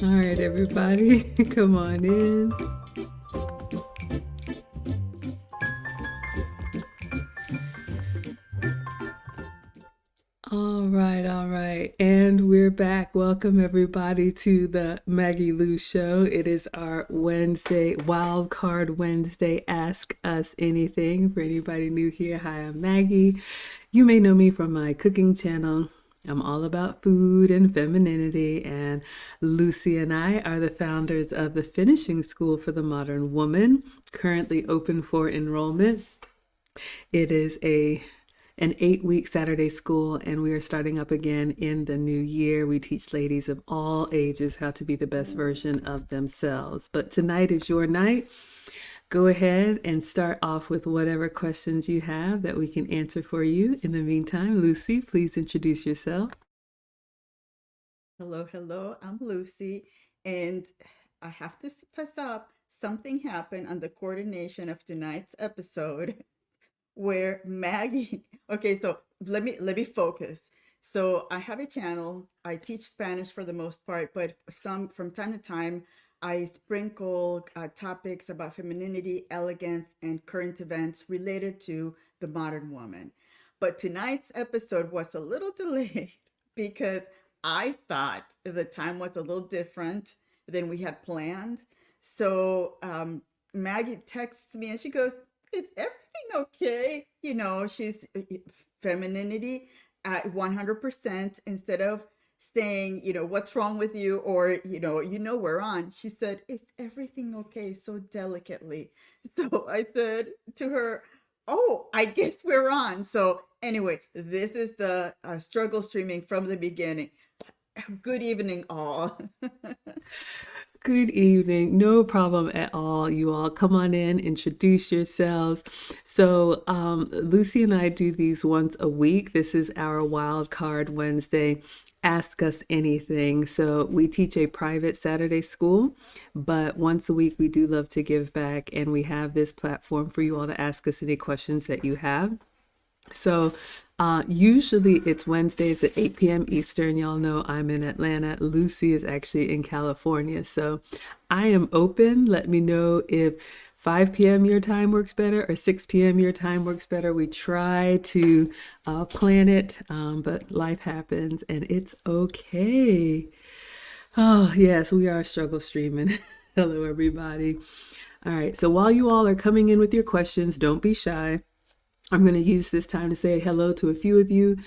All right, everybody, come on in. All right. And we're back. Welcome, everybody, to the MaggieLu Show. It is our Wednesday, Wild Card Wednesday, Ask Us Anything. For anybody new here, hi, I'm Maggie. You may know me from my cooking channel. I'm all about food and femininity, and Lucy and I are the founders of the Finishing School for the Modern Woman, currently open for enrollment. It is an 8-week Saturday school, and we are starting up again in the new year. We teach ladies of all ages how to be the best version of themselves. But tonight is your night. Go ahead and start off with whatever questions you have that we can answer for you. In the meantime, Lucy, please introduce yourself. Hello, I'm Lucy, and I have to pass up. Something happened on the coordination of tonight's episode where Maggie. Okay, so let me focus. So I have a channel. I teach Spanish for the most part, but from time to time I sprinkle topics about femininity, elegance, and current events related to the modern woman. But tonight's episode was a little delayed because I thought the time was a little different than we had planned. So Maggie texts me and she goes, "Is everything okay?" She's femininity at 100% instead of saying, "What's wrong with you?" or, we're on. She said, "Is everything okay?" so delicately. So I said to her, "Oh, I guess we're on." So anyway, this is the struggle streaming from the beginning. Good evening, all. Good evening. No problem at all. You all come on in, introduce yourselves. So, Lucy and I do these once a week. This is our Wild Card Wednesday. Ask Us Anything. So, we teach a private Saturday school, but once a week we do love to give back, and we have this platform for you all to ask us any questions that you have. So usually it's Wednesdays at 8 p.m. Eastern. Y'all know I'm in Atlanta. Lucy is actually in California. So I am open. Let me know if 5 p.m. your time works better or 6 p.m. your time works better. We try to plan it, but life happens and it's okay. Oh, yes, we are struggle streaming. Hello, everybody. All right. So while you all are coming in with your questions, don't be shy. I'm going to use this time to say hello to a few of you,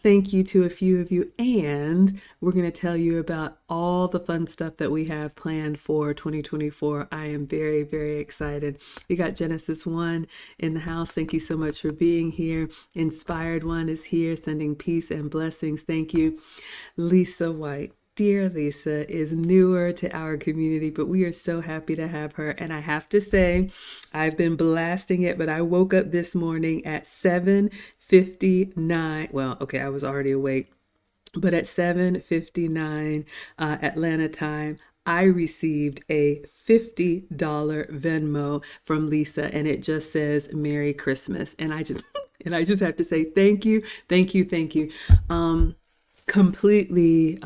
thank you to a few of you, and we're going to tell you about all the fun stuff that we have planned for 2024. I am very, very excited. We got Genesis 1 in the house. Thank you so much for being here. Inspired 1 is here, sending peace and blessings. Thank you. Lisa White. Dear Lisa is newer to our community, but we are so happy to have her. And I have to say, I've been blasting it, but I woke up this morning at 7:59. Well, okay, I was already awake, but at 7:59 Atlanta time, I received a $50 Venmo from Lisa, and it just says Merry Christmas. And I just and I just have to say thank you, thank you, thank you. Completely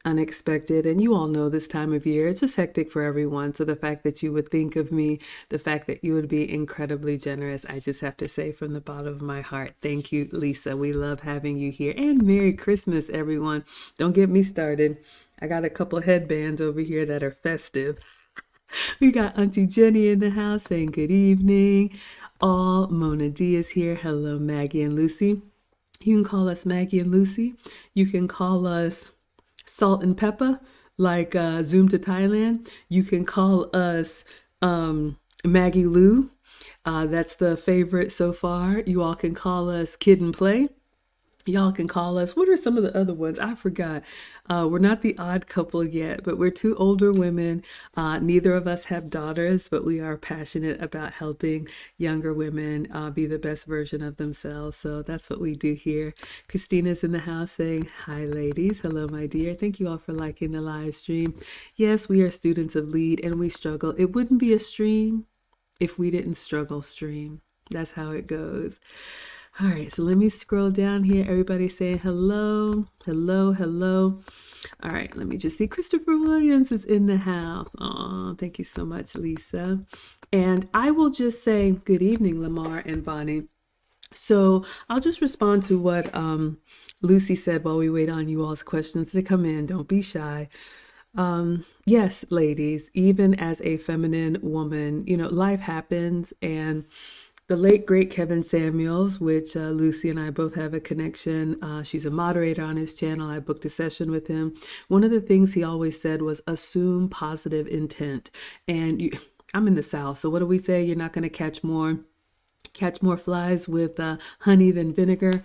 unexpected, and you all know this time of year it's just hectic for everyone, so the fact that you would think of me, the fact that you would be incredibly generous, I just have to say from the bottom of my heart, thank you, Lisa. We love having you here, and Merry Christmas, everyone. Don't get me started. I got a couple headbands over here that are festive. We got Auntie Jenny in the house saying good evening. All Mona D is here. Hello, Maggie and Lucy. You can call us Maggie and Lucy. You can call us Salt and Pepper, like Zoom to Thailand. You can call us MaggieLu. That's the favorite so far. You all can call us Kid and Play. Y'all can call us. What are some of the other ones? I forgot. We're not the odd couple yet, but we're two older women. Neither of us have daughters, but we are passionate about helping younger women be the best version of themselves. So that's what we do here. Christina's in the house saying, hi, ladies. Hello, my dear. Thank you all for liking the live stream. Yes, we are students of LEAD and we struggle. It wouldn't be a stream if we didn't struggle stream. That's how it goes. All right, so let me scroll down here. Everybody saying hello, hello, hello. All right, let me just see. Christopher Williams is in the house. Oh, thank you so much, Lisa. And I will just say good evening, Lamar and Vonnie. So I'll just respond to what Lucy said while we wait on you all's questions to come in. Don't be shy. Yes, ladies, even as a feminine woman, life happens, and the late great Kevin Samuels, which Lucy and I both have a connection. She's a moderator on his channel. I booked a session with him. One of the things he always said was assume positive intent. And I'm in the South, so what do we say? You're not going to catch more flies with honey than vinegar.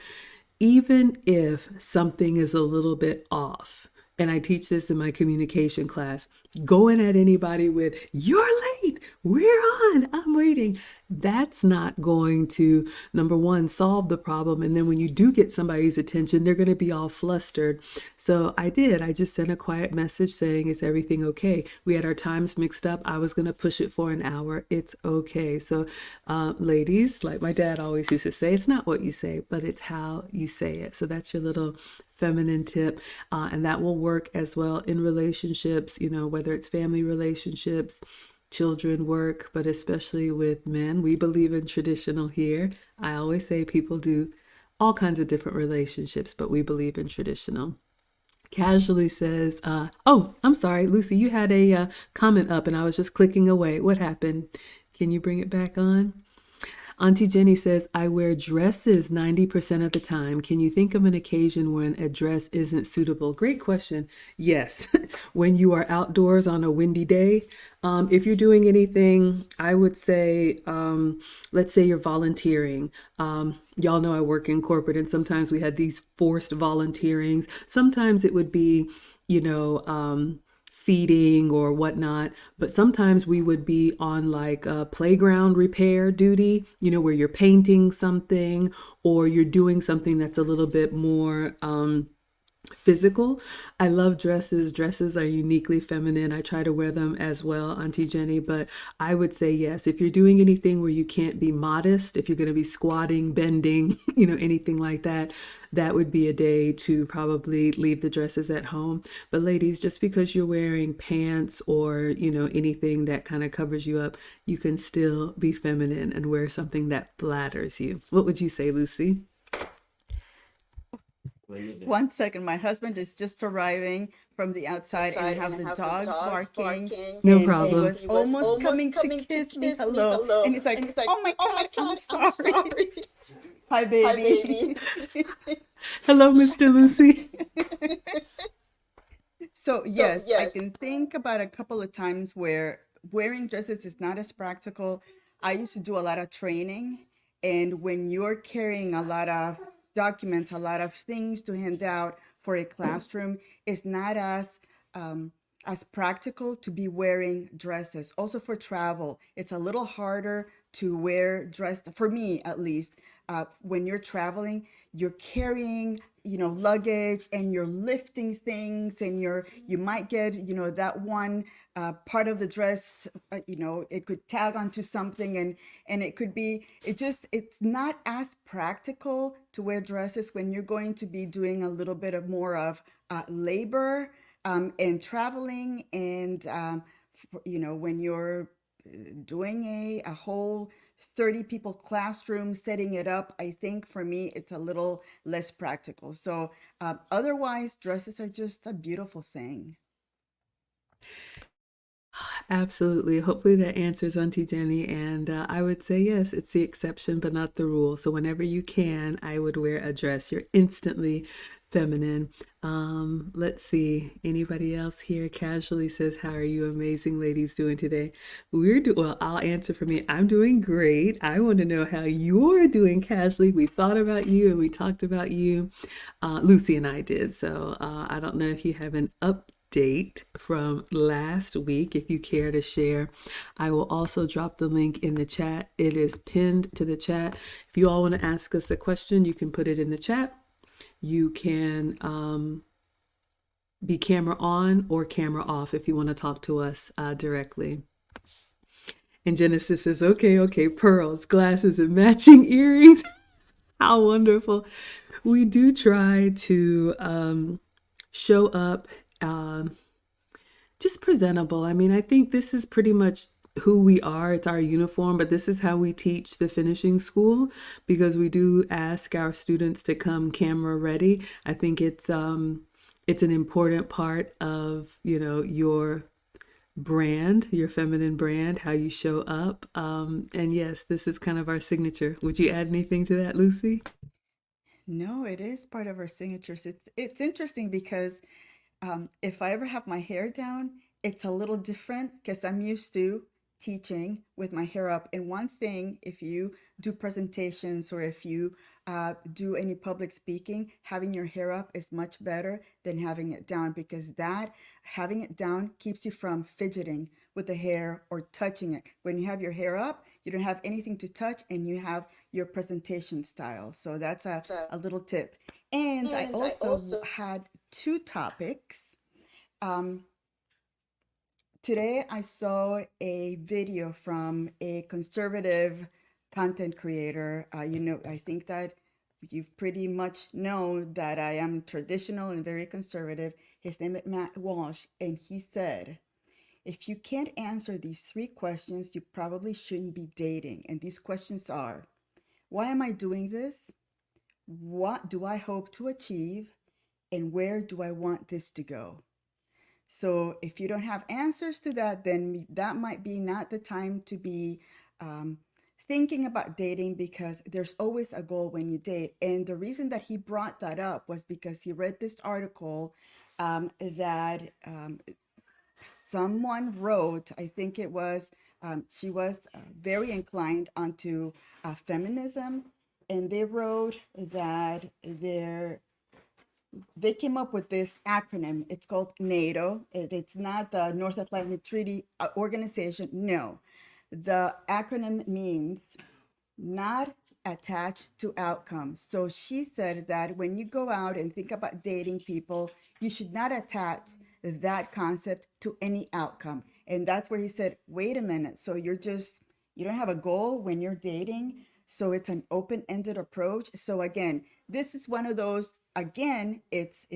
Even if something is a little bit off, and I teach this in my communication class, going at anybody with, you're late, we're on, I'm waiting, that's not going to, number one, solve the problem. And then when you do get somebody's attention, they're going to be all flustered. So I just sent a quiet message saying, is everything okay? We had our times mixed up. I was going to push it for an hour. It's okay. So ladies, like my dad always used to say, it's not what you say, but it's how you say it. So that's your little feminine tip. And that will work as well in relationships, whether it's family relationships, children, work, but especially with men. We believe in traditional here. I always say people do all kinds of different relationships, but we believe in traditional. Casually says, oh, I'm sorry, Lucy, you had a comment up and I was just clicking away. What happened? Can you bring it back on? Auntie Jenny says, I wear dresses 90% of the time. Can you think of an occasion when a dress isn't suitable? Great question. Yes. When you are outdoors on a windy day, if you're doing anything, I would say, let's say you're volunteering. Y'all know I work in corporate and sometimes we had these forced volunteerings. Sometimes it would be, feeding or whatnot, but sometimes we would be on like a playground repair duty, where you're painting something or you're doing something that's a little bit more physical. I love dresses. Dresses are uniquely feminine. I try to wear them as well, Auntie Jenny, but I would say yes, if you're doing anything where you can't be modest, if you're going to be squatting, bending, anything like that, that would be a day to probably leave the dresses at home. But ladies, just because you're wearing pants or, anything that kind of covers you up, you can still be feminine and wear something that flatters you. What would you say, Lucy? 1 second, my husband is just arriving from the outside and I have the dogs barking No and he problem. was almost coming to kiss me hello and he's like, oh my God, I'm sorry. Hi, baby. Hello, Mr. Lucy. So yes, I can think about a couple of times where wearing dresses is not as practical. I used to do a lot of training, and when you're carrying a lot of documents, a lot of things to hand out for a classroom, it's not as practical to be wearing dresses. Also for travel, it's a little harder to wear dress, for me at least. When you're traveling, you're carrying, luggage and you're lifting things and you might get, that one part of the dress, it could tag onto something and it could be, it's not as practical to wear dresses when you're going to be doing a little bit of more of labor and traveling and, when you're doing a whole 30 people classroom, setting it up, I think for me it's a little less practical. So otherwise, dresses are just a beautiful thing. Absolutely. Hopefully that answers Auntie Jenny. And I would say yes, it's the exception, but not the rule. So whenever you can, I would wear a dress. You're instantly feminine. Let's see. Anybody else here casually says, "How are you amazing ladies doing today?" Well, I'll answer for me. I'm doing great. I want to know how you're doing casually. We thought about you and we talked about you. Lucy and I did. So I don't know if you have an update from last week, if you care to share. I will also drop the link in the chat. It is pinned to the chat. If you all want to ask us a question, you can put it in the chat. You can be camera on or camera off if you want to talk to us directly. And Genesis says, okay, okay, pearls, glasses, and matching earrings. How wonderful. We do try to show up just presentable. I mean, I think this is pretty much who we are. It's our uniform, but this is how we teach the finishing school because we do ask our students to come camera ready. I think it's an important part of, your brand, your feminine brand, how you show up. And yes, this is kind of our signature. Would you add anything to that, Lucy? No, it is part of our signatures. It's interesting because if I ever have my hair down, it's a little different because I'm used to teaching with my hair up. And one thing, if you do presentations or if you do any public speaking, having your hair up is much better than having it down because that having it down keeps you from fidgeting with the hair or touching it. When you have your hair up, you don't have anything to touch and you have your presentation style. So that's a little tip. And I also had two topics. Um, Today I saw a video from a conservative content creator. I think that you've pretty much known that I am traditional and very conservative. His name is Matt Walsh, and he said, if you can't answer these three questions, you probably shouldn't be dating. And these questions are, why am I doing this? What do I hope to achieve? And where do I want this to go? So if you don't have answers to that, then that might be not the time to be um, thinking about dating because there's always a goal when you date. And the reason that he brought that up was because he read this article that someone wrote. I think it was, she was very inclined onto feminism. And they wrote that they came up with this acronym. It's called NATO. It's not the North Atlantic Treaty Organization. No, the acronym means not attached to outcomes. So she said that when you go out and think about dating people, you should not attach that concept to any outcome. And that's where he said, wait a minute. So you don't have a goal when you're dating. So it's an open-ended approach. So again, this is one of those, again, it's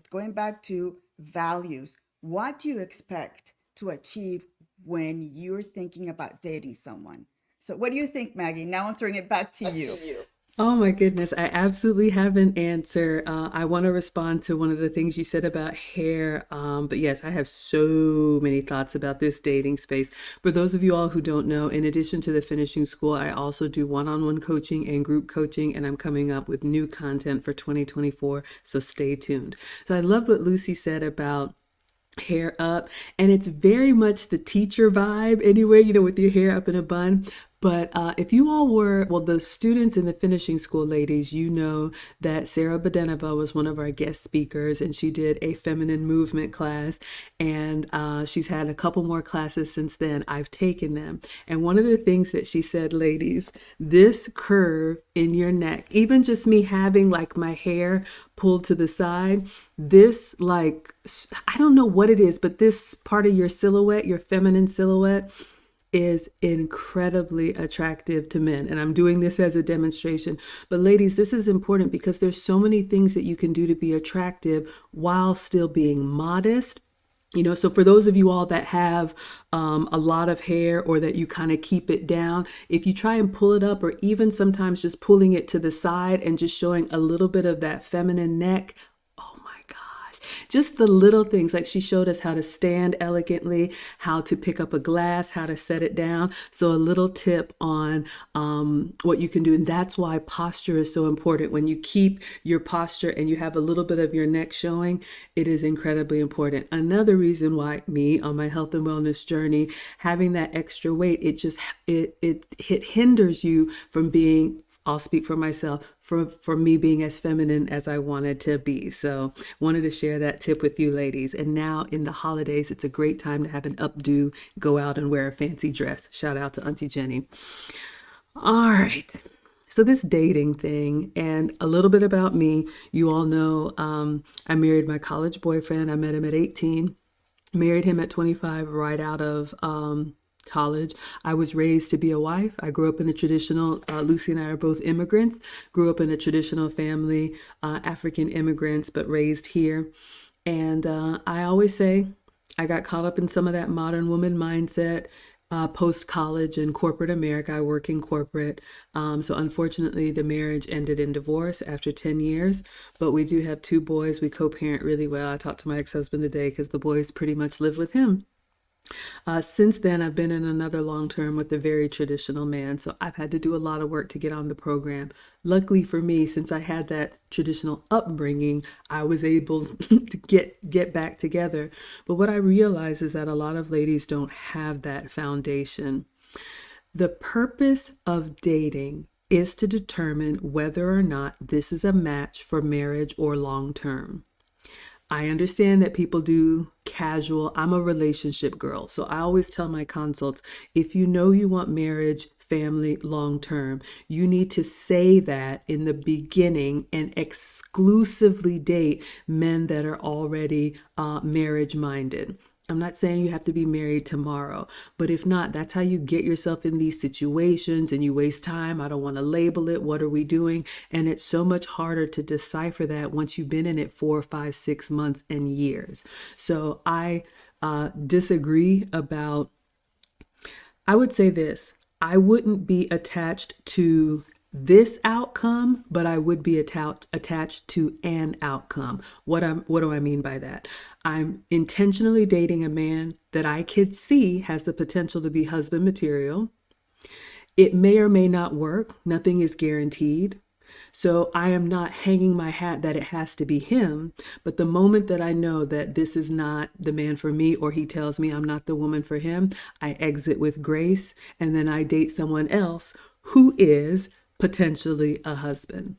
going back to values. What do you expect to achieve when you're thinking about dating someone? So what do you think, Maggie? Now I'm throwing it back to you. Oh my goodness, I absolutely have an answer. I want to respond to one of the things you said about hair. But yes, I have so many thoughts about this dating space. For those of you all who don't know, in addition to the finishing school, I also do one-on-one coaching and group coaching, and I'm coming up with new content for 2024. So stay tuned. So I love what Lucy said about hair up, and it's very much the teacher vibe anyway, with your hair up in a bun. But if you all were, well, the students in the finishing school, ladies, you know that Sarah Badenova was one of our guest speakers, and she did a feminine movement class, and she's had a couple more classes since then. I've taken them. And one of the things that she said, ladies, this curve in your neck, even just me having like my hair pulled to the side, this I don't know what it is, but this part of your silhouette, your feminine silhouette, is incredibly attractive to men. And I'm doing this as a demonstration. But ladies, this is important because there's so many things that you can do to be attractive while still being modest. So for those of you all that have a lot of hair or that you kind of keep it down, if you try and pull it up or even sometimes just pulling it to the side and just showing a little bit of that feminine neck, oh my gosh, just the little things. Like she showed us how to stand elegantly, how to pick up a glass, how to set it down. So a little tip on what you can do. And that's why posture is so important. When you keep your posture and you have a little bit of your neck showing, it is incredibly important. Another reason why me on my health and wellness journey, having that extra weight, it hinders you from being, I'll speak for myself, for me being as feminine as I wanted to be. So wanted to share that tip with you ladies. And now in the holidays, it's a great time to have an updo, go out and wear a fancy dress. Shout out to Auntie Jenny. All right. So this dating thing and a little bit about me, you all know I married my college boyfriend. I met him at 18, married him at 25 right out of college. I was raised to be a wife. I grew up in a traditional, Lucy and I are both immigrants, grew up in a traditional family, African immigrants, but raised here. And I always say I got caught up in some of that modern woman mindset. Post college in corporate America, I work in corporate. So unfortunately, the marriage ended in divorce after 10 years. But we do have two boys. We co parent really well. I talked to my ex husband today because the boys pretty much live with him. Since then, I've been in another long term with a very traditional man. So I've had to do a lot of work to get on the program. Luckily for me, since I had that traditional upbringing, I was able to get back together. But what I realize is that a lot of ladies don't have that foundation. The purpose of dating is to determine whether or not this is a match for marriage or long term. I understand that people do casual. I'm a relationship girl. So I always tell my consults, if you know you want marriage, family, long term, you need to say that in the beginning and exclusively date men that are already marriage minded. I'm not saying you have to be married tomorrow, but if not, that's how you get yourself in these situations and you waste time. I don't want to label it. What are we doing? And it's so much harder to decipher that once you've been in it 4, 5, 6 months and years. So I disagree about, I would say this, I wouldn't be attached to this outcome, but I would be attached to an outcome. What do I mean by that? I'm intentionally dating a man that I could see has the potential to be husband material. It may or may not work. Nothing is guaranteed. So I am not hanging my hat that it has to be him. But the moment that I know that this is not the man for me, or he tells me I'm not the woman for him, I exit with grace and then I date someone else who is potentially a husband.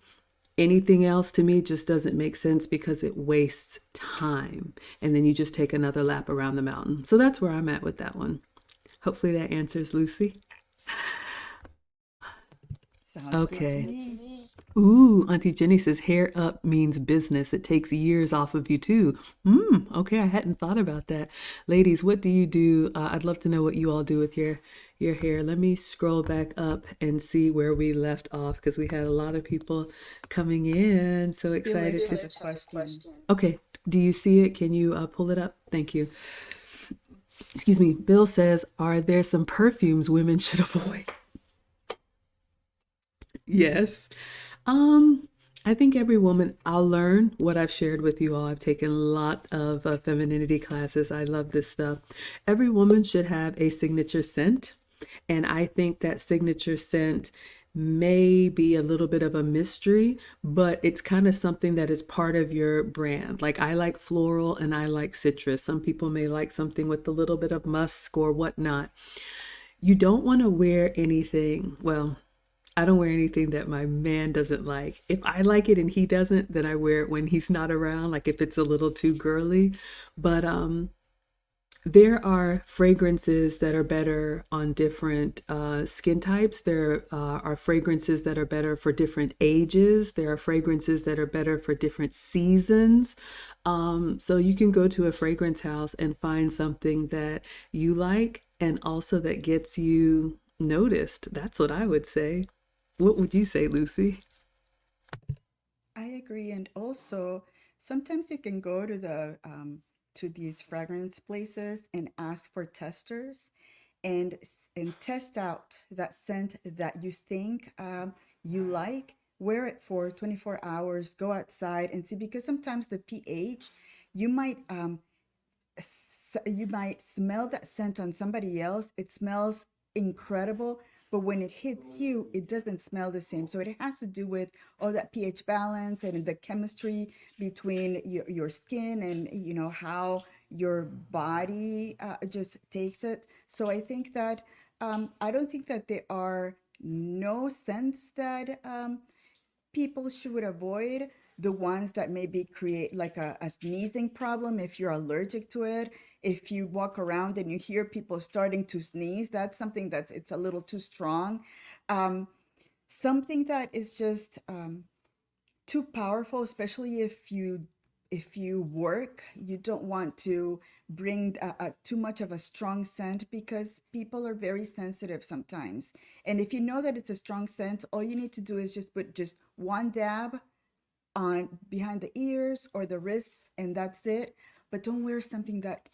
Anything else to me just doesn't make sense because it wastes time. And then you just take another lap around the mountain. So that's where I'm at with that one. Hopefully that answers Lucy. Sounds good to Okay. me. Ooh, Auntie Jenny says hair up means business. It takes years off of you too. Okay, I hadn't thought about that. Ladies, what do you do? I'd love to know what you all do with your hair. Let me scroll back up and see where we left off because we had a lot of people coming in. So excited Village to. has a question. Okay, do you see it? Can you pull it up? Thank you. Excuse me. Bill says, are there some perfumes women should avoid? Yes. Um, I think every woman, I'll learn what I've shared with you all. I've taken a lot of femininity classes. I love this stuff. Every woman should have a signature scent. And I think that signature scent may be a little bit of a mystery, but it's kind of something that is part of your brand. Like I like floral and I like citrus. Some people may like something with a little bit of musk or whatnot. You don't want to wear anything, well, I don't wear anything that my man doesn't like. If I like it and he doesn't, then I wear it when he's not around, like if it's a little too girly. But there are fragrances that are better on different skin types. There are fragrances that are better for different ages. There are fragrances that are better for different seasons. So you can go to a fragrance house and find something that you like and also that gets you noticed. That's what I would say. What would you say, Lucy? I agree. And also, sometimes you can go to these fragrance places and ask for testers and test out that scent that you think you like. Wear it for 24 hours. Go outside and see because sometimes the pH you might you might smell that scent on somebody else. It smells incredible, but when it hits you, it doesn't smell the same. So it has to do with all that pH balance and the chemistry between your skin and how your body just takes it. So I think that I don't think that there are no scents that people should avoid. The ones that maybe create like a sneezing problem if you're allergic to it. If you walk around and you hear people starting to sneeze, that's something that's it's a little too strong. um, Something that is just too powerful, especially if you work, you don't want to bring too much of a strong scent because people are very sensitive sometimes. And if you know that it's a strong scent, all you need to do is just put just one dab on behind the ears or the wrists, and that's it. But don't wear something that,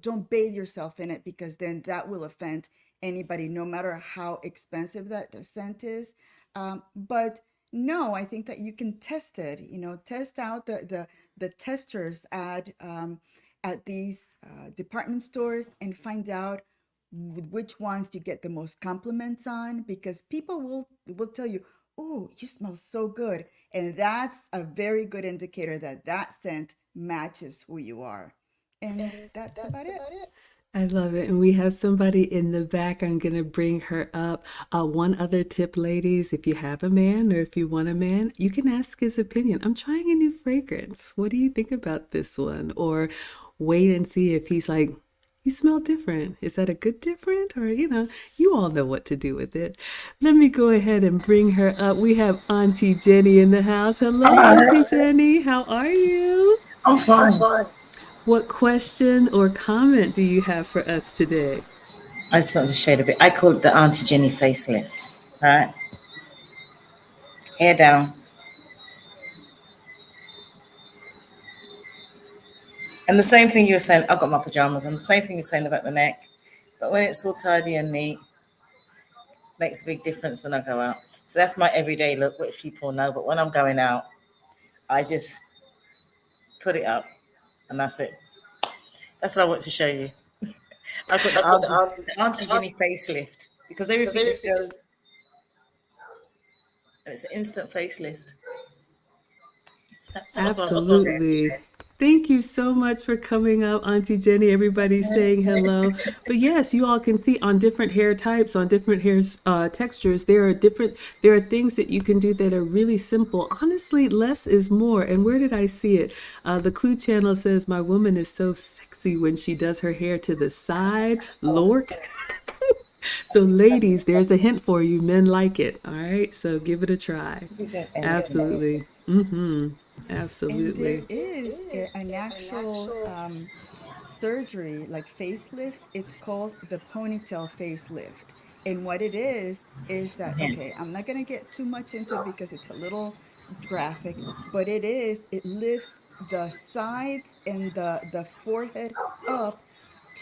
don't bathe yourself in it, because then that will offend anybody, no matter how expensive that scent is. But no, I think that you can test it, test out the testers at these department stores and find out which ones you get the most compliments on, because people will tell you, oh, you smell so good. And that's a very good indicator that that scent matches who you are. And that's about it. I love it. And we have somebody in the back. I'm going to bring her up. One other tip, ladies, if you have a man or if you want a man, you can ask his opinion. I'm trying a new fragrance. What do you think about this one? Or wait and see if he's like, you smell different. Is that a good different? Or, you all know what to do with it. Let me go ahead and bring her up. We have Auntie Jenny in the house. Hello, Auntie Jenny. How are you? I'm fine. What question or comment do you have for us today? I just wanted to shade a bit. I call it the Auntie Jenny facelift. Right? Hair down. And the same thing you were saying, I've got my pajamas on, the same thing you're saying about the neck. But when it's all tidy and neat, makes a big difference when I go out. So that's my everyday look, which people know. But when I'm going out, I just put it up and that's it. That's what I want to show you. I call the Auntie Jenny facelift because everything just goes, and it's an instant facelift. So that's what I want to share. Absolutely. Thank you so much for coming up, Auntie Jenny. Everybody's saying hello. But yes, you all can see on different hair types, on different hair textures, there are things that you can do that are really simple. Honestly, less is more. And where did I see it? The Clue Channel says, my woman is so sexy when she does her hair to the side. Lord. So, ladies, there's a hint for you. Men like it. All right. So give it a try. Absolutely. Mm-hmm. And there Absolutely. is an actual surgery like facelift. It's called the ponytail facelift. And what it is that, Yeah. okay, I'm not going to get too much into it because it's a little graphic, but it lifts the sides and the forehead up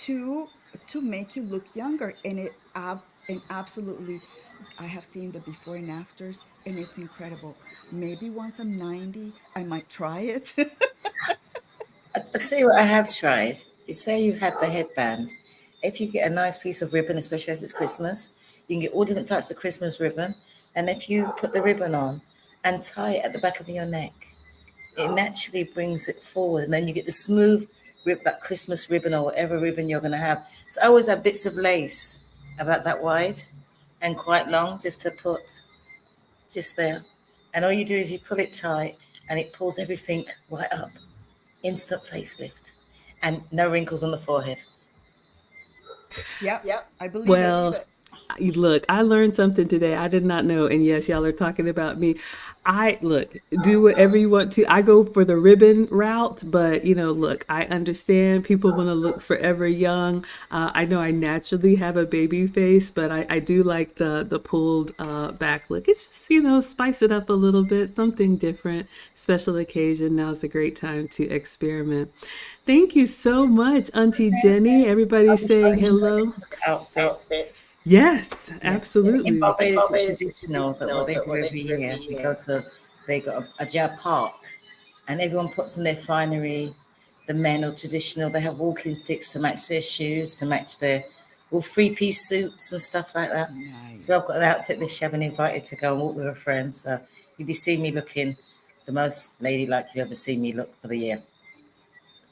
to make you look younger. And and absolutely, I have seen the before and afters, and it's incredible. Maybe once I'm 90, I might try it. I'll tell you what I have tried. You say you had the headband. If you get a nice piece of ribbon, especially as it's Christmas, you can get all different types of Christmas ribbon. And if you put the ribbon on and tie it at the back of your neck, it naturally brings it forward. And then you get the smooth that Christmas ribbon or whatever ribbon you're going to have. So I always have bits of lace about that wide and quite long just to put just there. And all you do is you pull it tight and it pulls everything right up. Instant facelift and no wrinkles on the forehead. Yep, I believe it. Well, look, I learned something today I did not know. And yes, y'all are talking about me. I look, do whatever you want to. I go for the ribbon route, but look, I understand people want to look forever young. I know I naturally have a baby face, but I do like the pulled back look. It's just, spice it up a little bit, something different, special occasion. Now's a great time to experiment. Thank you so much, Auntie Jenny. Everybody's saying hello. Christmas outfit. Yes, Yes. In absolutely. Barbados, it's traditional that what they do every year, they got a park and everyone puts in their finery. The men are traditional. They have walking sticks to match their shoes, to match their all three-piece suits and stuff like that. So I've Nice. got an outfit this year. I've been invited to go and walk with a friend. So you'll be seeing me looking the most ladylike you've ever seen me look for the year.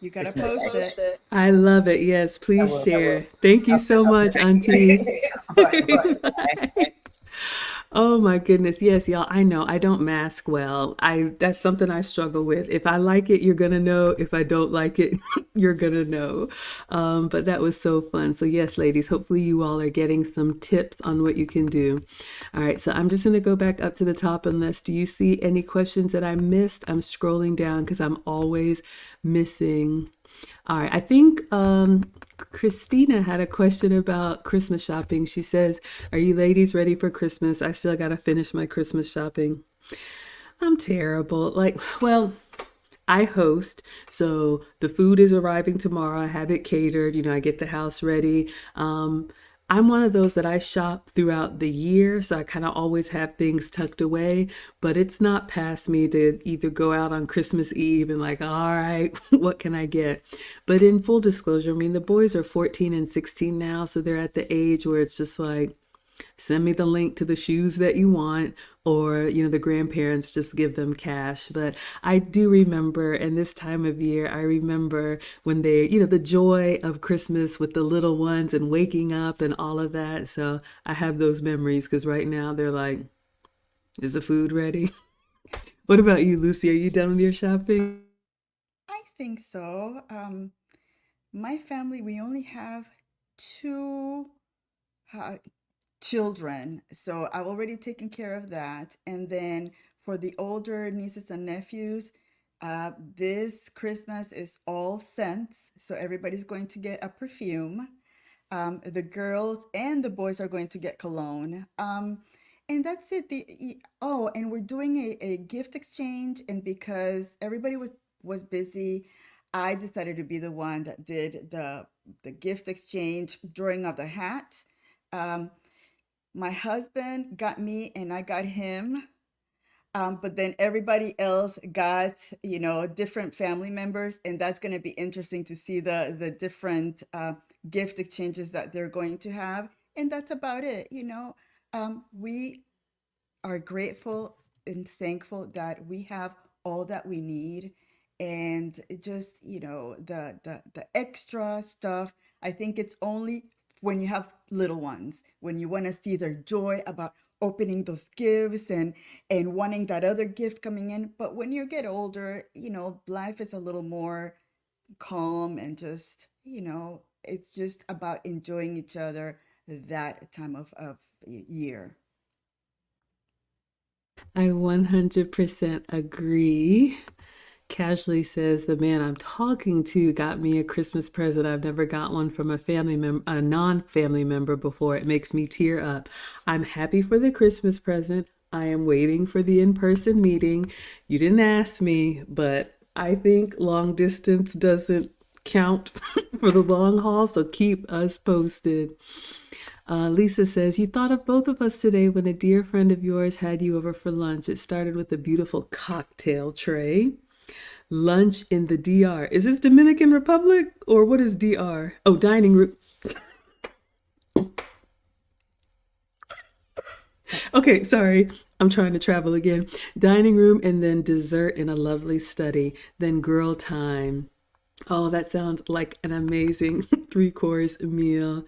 You gotta Christmas post Day. it. I love it. Yes, I please will. share. Thank you so much, Auntie. Okay. All right. Bye. Oh my goodness. Yes, y'all, I know I don't mask well. That's something I struggle with. If I like it, you're gonna know. If I don't like it, you're gonna know. But that was so fun. So yes, ladies, hopefully you all are getting some tips on what you can do. All right, so I'm just gonna go back up to the top unless do you see any questions that I missed? I'm scrolling down because I'm always missing. All right, I think Christina had a question about Christmas shopping. She says, "Are you ladies ready for Christmas? I still got to finish my Christmas shopping." I'm terrible. Like, well, I host, so the food is arriving tomorrow. I have it catered, I get the house ready. I'm one of those that I shop throughout the year, so I kind of always have things tucked away, but it's not past me to either go out on Christmas Eve and like, all right, what can I get? But in full disclosure, I mean, the boys are 14 and 16 now, so they're at the age where it's just like, send me the link to the shoes that you want, or the grandparents just give them cash. But I do remember, and this time of year I remember when the joy of Christmas with the little ones and waking up and all of that. So I have those memories because right now they're like, is the food ready? What about you, Lucy? Are you done with your shopping? I think so. My family, we only have two uh, children, so I've already taken care of that. And then for the older nieces and nephews, this Christmas is all scents, so everybody's going to get a perfume. The girls and the boys are going to get cologne. And that's it. Oh, and we're doing a gift exchange, and because everybody was busy, I decided to be the one that did the gift exchange, drawing of the hat. Um, my husband got me and I got him. But then everybody else got, different family members, and that's going to be interesting to see the different gift exchanges that they're going to have. And that's about it. We are grateful and thankful that we have all that we need, and it just the extra stuff, I think it's only when you have little ones, when you want to see their joy about opening those gifts and wanting that other gift coming in. But when you get older, life is a little more calm, and just it's just about enjoying each other that time of year. I 100% agree. Casually says the man I'm talking to got me a Christmas present. I've never got one from a non-family member before. It makes me tear up. I'm happy for the Christmas present. I am waiting for the in-person meeting. You didn't ask me, but I think long distance doesn't count for the long haul, so keep us posted. Lisa says, "You thought of both of us today when a dear friend of yours had you over for lunch. It started with a beautiful cocktail tray. Lunch in the DR. Is this Dominican Republic or what is DR? Oh, dining room. Okay, sorry. I'm trying to travel again. Dining room and then dessert in a lovely study. Then girl time. Oh, that sounds like an amazing three-course meal.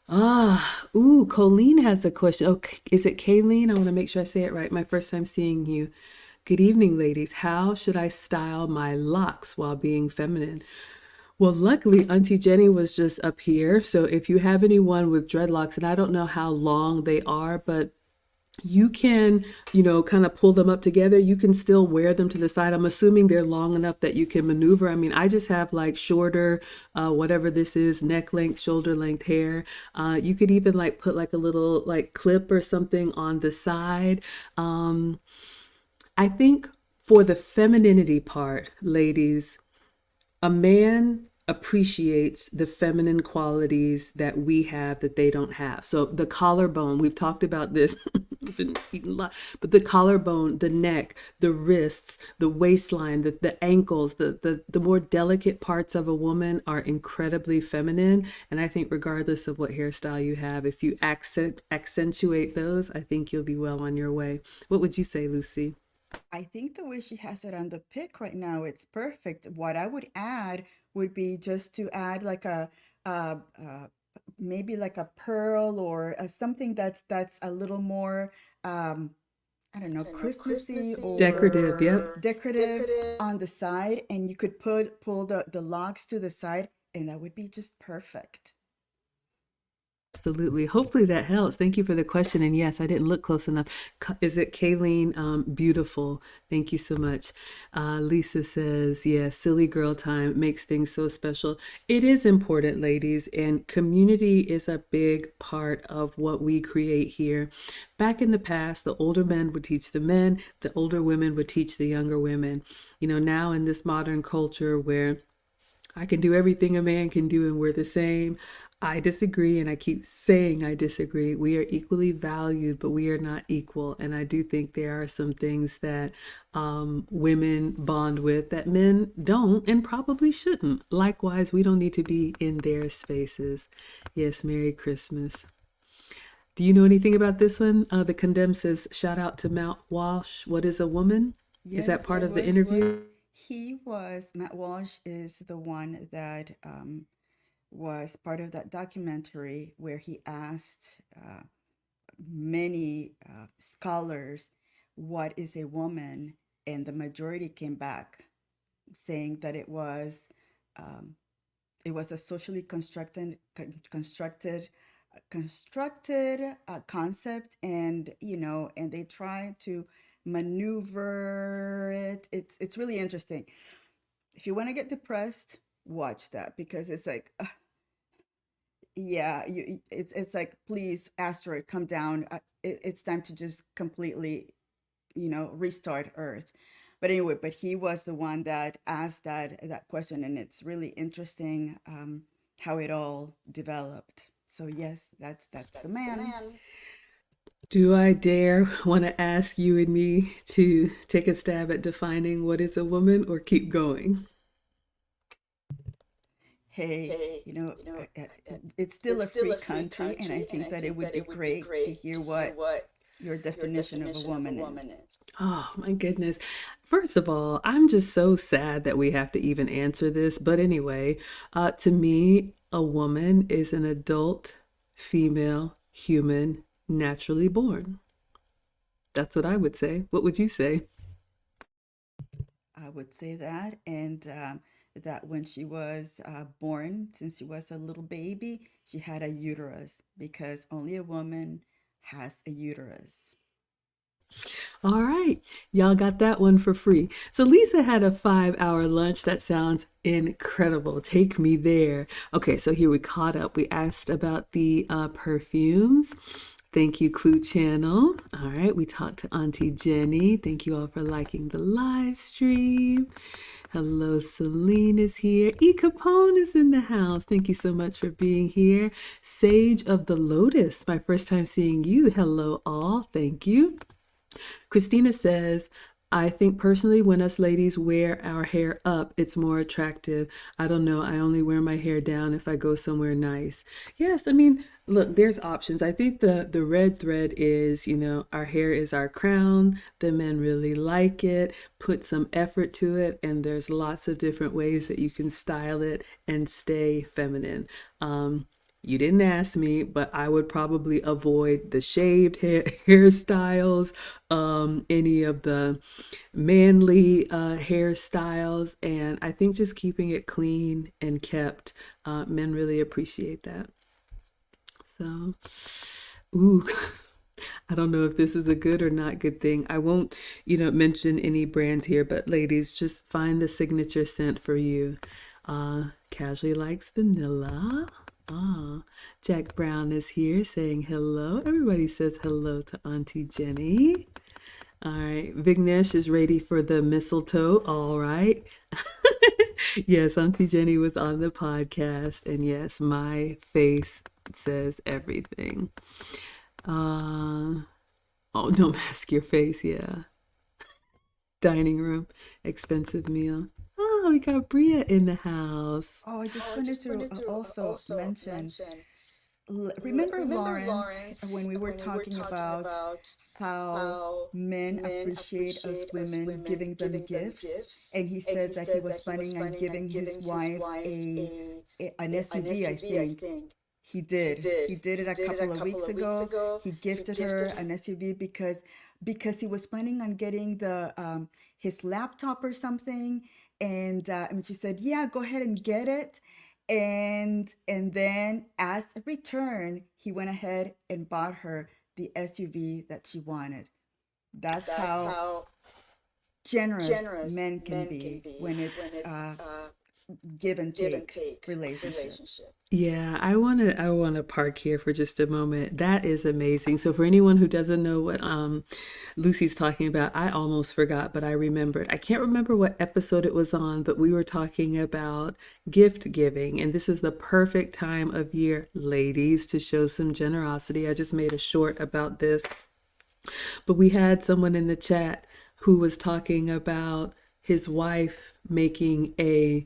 Colleen has a question. Oh, is it Kayleen? I want to make sure I say it right. My first time seeing you. Good evening, ladies. How should I style my locks while being feminine? Well, luckily, Auntie Jenny was just up here. So if you have anyone with dreadlocks, and I don't know how long they are, but you can, kind of pull them up together. You can still wear them to the side. I'm assuming they're long enough that you can maneuver. I mean, I just have like shorter, whatever this is, neck length, shoulder length hair. You could even like put like a little like clip or something on the side. I think for the femininity part, ladies, a man appreciates the feminine qualities that we have that they don't have. So the collarbone, we've talked about this I've been eating a lot. But the collarbone, the neck, the wrists, the waistline, the ankles, the more delicate parts of a woman are incredibly feminine. And I think regardless of what hairstyle you have, if you accentuate those, I think you'll be well on your way. What would you say, Lucy? I think the way she has it on the pic right now, it's perfect. What I would add would be just to add like a maybe like a pearl or something that's a little more um, I don't know, Christmassy Decorative, or yep. decorative on the side, and you could pull the locks to the side, and that would be just perfect. Absolutely. Hopefully that helps. Thank you for the question. And yes, I didn't look close enough. Is it Kayleen? Beautiful. Thank you so much. Lisa says, yeah, silly girl time makes things so special. It is important, ladies, and community is a big part of what we create here. Back in the past, the older men would teach the men, the older women would teach the younger women. Now in this modern culture where I can do everything a man can do and we're the same. I disagree, and I keep saying I disagree. We are equally valued, but we are not equal. And I do think there are some things that women bond with that men don't and probably shouldn't. Likewise, we don't need to be in their spaces. Yes, Merry Christmas. Do you know anything about this one? The condemn says, shout out to Mount Walsh. What is a woman? Is that Yes, part of the interview? Matt Walsh is the one that was part of that documentary where he asked many scholars, what is a woman? And the majority came back saying that um, it was a socially constructed concept, and and they try to maneuver it. It's really interesting. If you want to get depressed, watch that, because it's like yeah, it's like, please, asteroid, come down. It's time to just completely restart Earth. But anyway, but he was the one that asked that question, and it's really interesting how it all developed. So yes, that's the man. Do I dare want to ask you and me to take a stab at defining what is a woman or keep going? Hey, it's still a free country, and I think that it would be great to hear what your definition of a woman is. Oh my goodness. First of all, I'm just so sad that we have to even answer this. But anyway, to me, a woman is an adult female human naturally born. That's what I would say. What would you say? I would say that, and that when she was born, since she was a little baby, she had a uterus, because only a woman has a uterus. All right. Y'all got that one for free. So Lisa had a 5-hour lunch. That sounds incredible. Take me there. Okay, so here we caught up. We asked about the perfumes. Thank you, Clue Channel. All right, we talked to Auntie Jenny. Thank you all for liking the live stream. Hello, Celine is here. E. Capone is in the house. Thank you so much for being here. Sage of the Lotus, my first time seeing you. Hello, all. Thank you. Christina says, I think personally when us ladies wear our hair up, it's more attractive. I don't know. I only wear my hair down if I go somewhere nice. Yes, I mean, look, there's options. I think the red thread is, our hair is our crown. The men really like it. Put some effort to it, and there's lots of different ways that you can style it and stay feminine. You didn't ask me, but I would probably avoid the shaved hairstyles, any of the manly hairstyles, and I think just keeping it clean and kept, men really appreciate that. So, ooh, I don't know if this is a good or not good thing. I won't, mention any brands here, but ladies, just find the signature scent for you. Casually likes vanilla. Jack Brown is here saying hello. Everybody says hello to Auntie Jenny. All right, Vignesh is ready for the mistletoe. All right. Yes, Auntie Jenny was on the podcast, and yes, my face says everything. Uh, Oh, don't mask your face. Yeah. Dining room, expensive meal. Oh, we got Bria in the house. Oh, I just wanted to also mention, remember Lawrence when we were talking about how men appreciate us women giving them gifts, and he said that he was planning on giving his wife an SUV, I think. He did it a couple of weeks ago. He gifted her an SUV because he was planning on getting the his laptop or something. And she said, "Yeah, go ahead and get it." And then as a return, he went ahead and bought her the SUV that she wanted. That's how generous men can be when it's give and take relationship. Yeah, I want to park here for just a moment. That is amazing. So for anyone who doesn't know what Lucy's talking about, I almost forgot, but I remembered. I can't remember what episode it was on, but we were talking about gift giving, and this is the perfect time of year, ladies, to show some generosity. I just made a short about this, but we had someone in the chat who was talking about his wife making a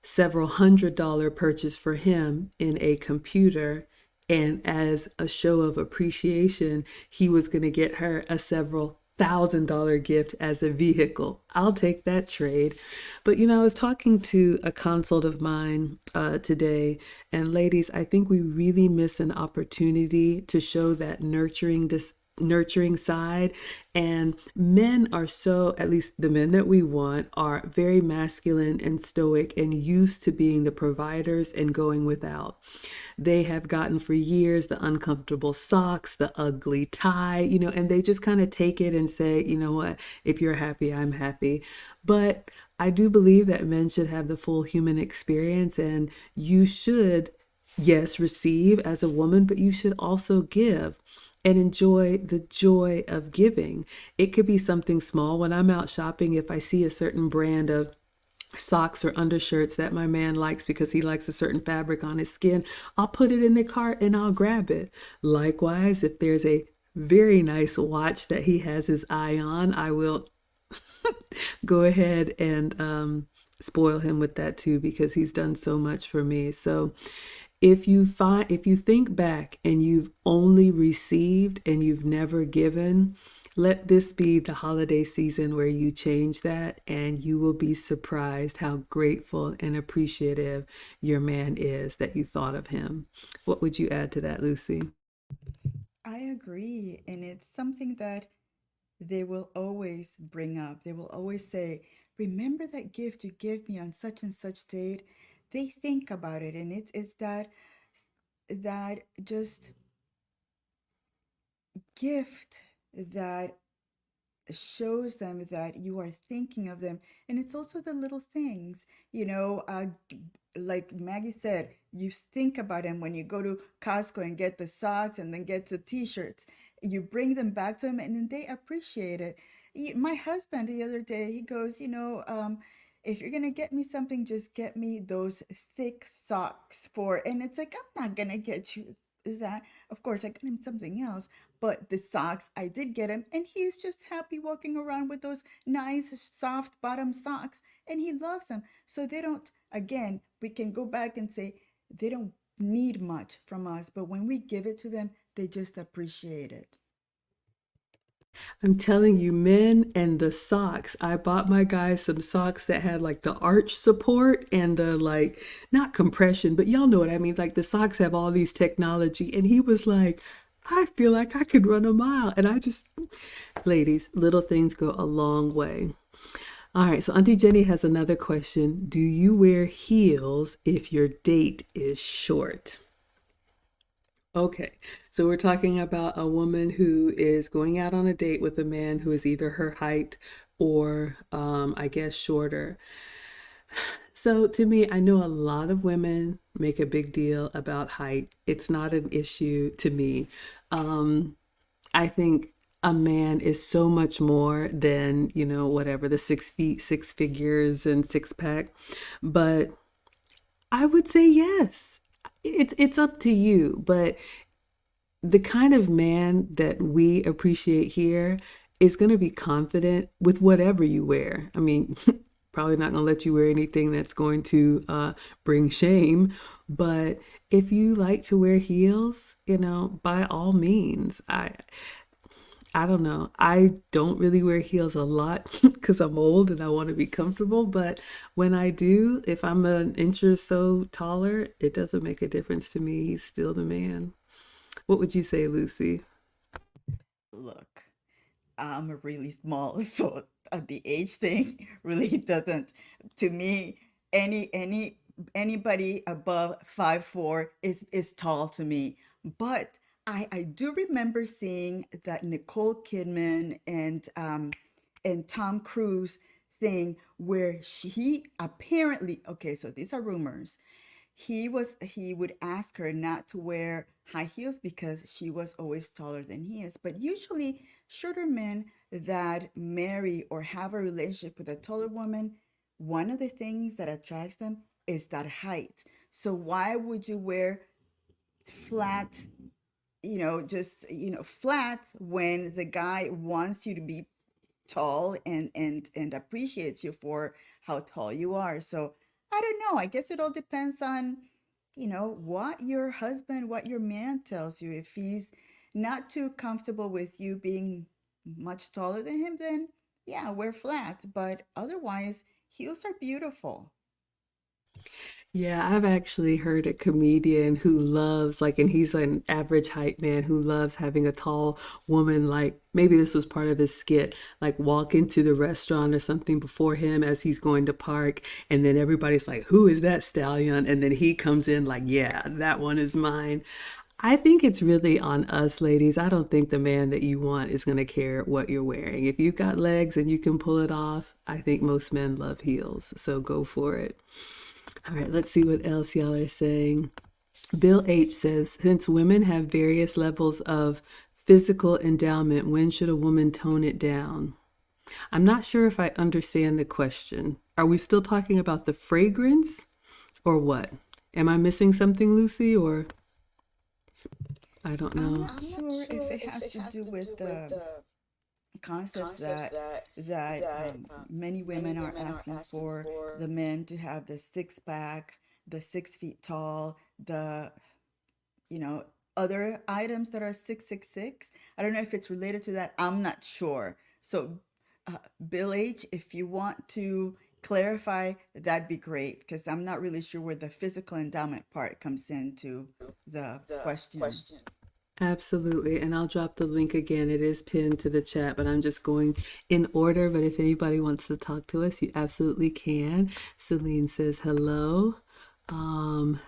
several $100 purchase for him in a computer. And as a show of appreciation, he was going to get her a several $1,000 gift as a vehicle. I'll take that trade. But I was talking to a consult of mine today, and ladies, I think we really miss an opportunity to show that nurturing side. And men are so, at least the men that we want, are very masculine and stoic and used to being the providers and going without. They have gotten for years the uncomfortable socks, the ugly tie, and they just kind of take it and say, you know what, if you're happy, I'm happy. But I do believe that men should have the full human experience, and you should, yes, receive as a woman, but you should also give and enjoy the joy of giving. It could be something small. When I'm out shopping, if I see a certain brand of socks or undershirts that my man likes because he likes a certain fabric on his skin, I'll put it in the cart and I'll grab it. Likewise, if there's a very nice watch that he has his eye on, I will go ahead and spoil him with that too, because he's done so much for me. So if you think back and you've only received and you've never given, let this be the holiday season where you change that, and you will be surprised how grateful and appreciative your man is that you thought of him. What would you add to that, Lucy? I agree. And it's something that they will always bring up. They will always say, "Remember that gift you gave me on such and such date?" They think about it, and it's that just gift that shows them that you are thinking of them. And it's also the little things, like Maggie said, you think about them when you go to Costco and get the socks and then get the t-shirts. You bring them back to them, and then they appreciate it. My husband the other day, he goes, if you're gonna get me something, just get me those thick socks for, and it's like, I'm not gonna get you that. Of course, I got him something else, but the socks I did get him, and he's just happy walking around with those nice soft bottom socks, and he loves them. So they don't, again, we can go back and say they don't need much from us, but when we give it to them, they just appreciate it. I'm telling you, men and the socks. I bought my guy some socks that had like the arch support and the like, not compression, but y'all know what I mean. Like the socks have all these technology. And he was like, I feel like I could run a mile. And ladies, little things go a long way. All right, so Auntie Jenny has another question. Do you wear heels if your date is short? Okay, so we're talking about a woman who is going out on a date with a man who is either her height or, I guess, shorter. So to me, I know a lot of women make a big deal about height. It's not an issue to me. I think a man is so much more than, whatever, the 6 feet, six figures, and six pack. But I would say yes. It's up to you, but the kind of man that we appreciate here is going to be confident with whatever you wear. I mean, probably not going to let you wear anything that's going to bring shame. But if you like to wear heels, by all means. I don't know. I don't really wear heels a lot because I'm old and I want to be comfortable. But when I do, if I'm an inch or so taller, it doesn't make a difference to me. He's still the man. What would you say, Lucy? Look, I'm really small, so the age thing really doesn't. To me, anybody above 5'4" is tall to me. But I do remember seeing that Nicole Kidman and Tom Cruise thing where he apparently, okay, so these are rumors, he would ask her not to wear high heels because she was always taller than he is. But usually shorter men that marry or have a relationship with a taller woman, one of the things that attracts them is that height. So why would you wear flat, just flat when the guy wants you to be tall and appreciates you for how tall you are? So I don't know. I guess it all depends on, what your husband, what your man tells you. If he's not too comfortable with you being much taller than him, then yeah, wear flat. But otherwise, heels are beautiful. Yeah, I've actually heard a comedian who loves, like, and he's an average height man who loves having a tall woman, like, maybe this was part of his skit, like, walk into the restaurant or something before him as he's going to park. And then everybody's like, who is that stallion? And then he comes in, like, yeah, that one is mine. I think it's really on us, ladies. I don't think the man that you want is going to care what you're wearing. If you've got legs and you can pull it off, I think most men love heels. So go for it. All right, let's see what else y'all are saying. Bill H says, since women have various levels of physical endowment, when should a woman tone it down? I'm not sure if I understand the question. Are we still talking about the fragrance or what? Am I missing something, Lucy, or I don't I'm know? not sure if it has to do with the concepts that many women are asking for the men to have the six pack, the 6 feet tall, the you know other items that are 666. I don't know if it's related to that. I'm not sure. So, Bill H, if you want to clarify, that'd be great because I'm not really sure where the physical endowment part comes into the question. Absolutely. And I'll drop the link again. It is pinned to the chat, but I'm just going in order. But if anybody wants to talk to us, you absolutely can. Celine says hello. Um,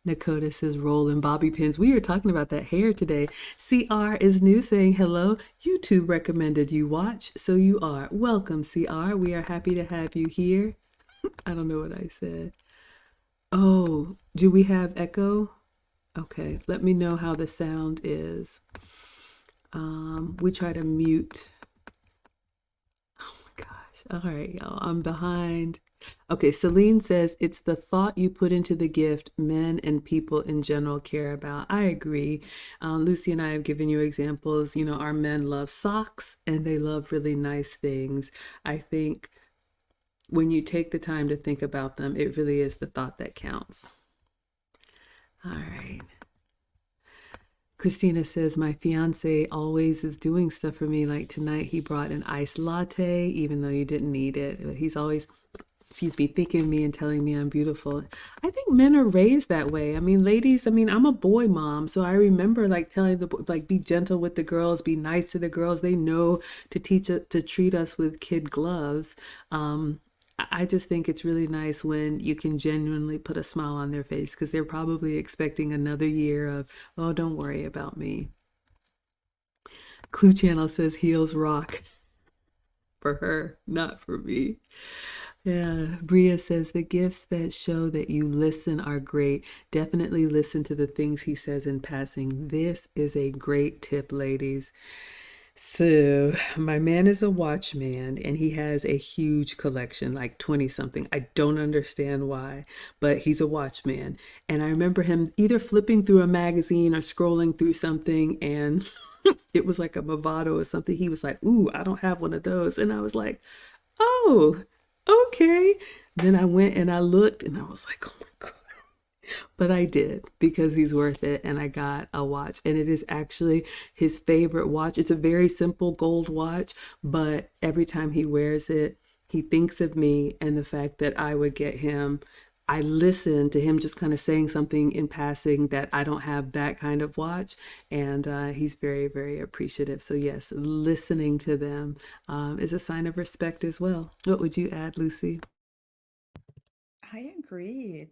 Nakota says roll and bobby pins. We are talking about that hair today. CR is new saying hello. YouTube recommended you watch, so you are. Welcome, CR. We are happy to have you here. I don't know what I said. Oh, do we have echo? Okay, let me know how the sound is. We try to mute. Oh my gosh. All right, y'all. I'm behind. Okay, Celine says it's the thought you put into the gift men and people in general care about. I agree. Lucy and I have given you examples. Our men love socks and they love really nice things. I think when you take the time to think about them, it really is the thought that counts. All right. Christina says, my fiance always is doing stuff for me. Like tonight, he brought an iced latte, even though you didn't need it. But he's always, excuse me, thinking of me and telling me I'm beautiful. I think men are raised that way. I mean, ladies, I'm a boy mom. So I remember like telling like, be gentle with the girls, be nice to the girls. They know to to treat us with kid gloves. I just think it's really nice when you can genuinely put a smile on their face because they're probably expecting another year of, oh, don't worry about me. Clue Channel says heels rock for her, not for me. Yeah, Bria says the gifts that show that you listen are great. Definitely listen to the things he says in passing. This is a great tip, ladies. So, my man is a watchman and he has a huge collection, like 20 something. I don't understand why, but he's a watchman. And I remember him either flipping through a magazine or scrolling through something, and it was like a Movado or something. He was like, "Ooh, I don't have one of those." And I was like, "Oh, okay." Then I went and I looked and I was like, "Oh my God." But I did because he's worth it, and I got a watch, and it is actually his favorite watch. It's a very simple gold watch, but every time he wears it, he thinks of me and the fact that I would get him. I listen to him just kind of saying something in passing that I don't have that kind of watch, and he's very, very appreciative. So, yes, listening to them is a sign of respect as well. What would you add, Lucy? I agree.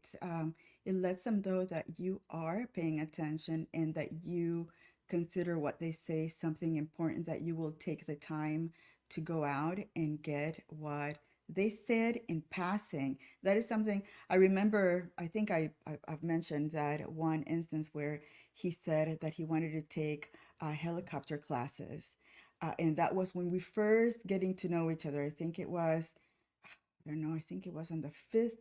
It lets them know that you are paying attention and that you consider what they say something important, that you will take the time to go out and get what they said in passing. That is something I remember. I think I've mentioned that one instance where he said that he wanted to take helicopter classes. And that was when we first getting to know each other. I think it was, I don't know, I think it was on the fifth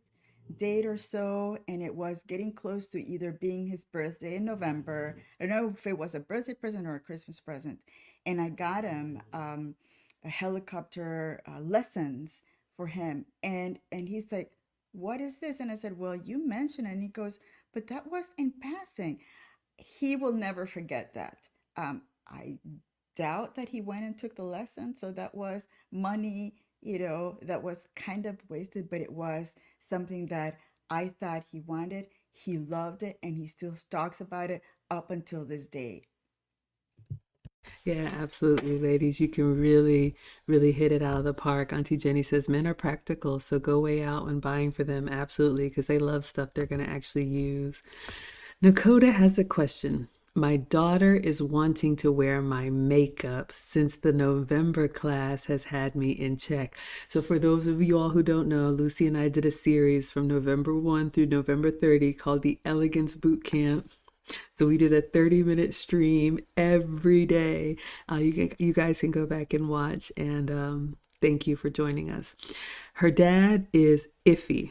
date or so, and it was getting close to either being his birthday in November. I don't know if it was a birthday present or a Christmas present. And I got him a helicopter lessons for him. And he's like, "What is this?" And I said, "Well, you mentioned it." And he goes, "But that was in passing." He will never forget that. I doubt that he went and took the lesson. So that was money, that was kind of wasted, but it was something that I thought he wanted. He loved it, and he still talks about it up until this day. Yeah, absolutely, ladies. You can really, really hit it out of the park. Auntie Jenny says men are practical, so go way out when buying for them. Absolutely, because they love stuff they're going to actually use. Nakota has a question. My daughter is wanting to wear my makeup since the November class has had me in check. So, for those of you all who don't know, Lucy and I did a series from November 1 through November 30 called the Elegance Boot Camp. So we did a 30-minute stream every day. You guys can go back and watch, and thank you for joining us. Her dad is iffy.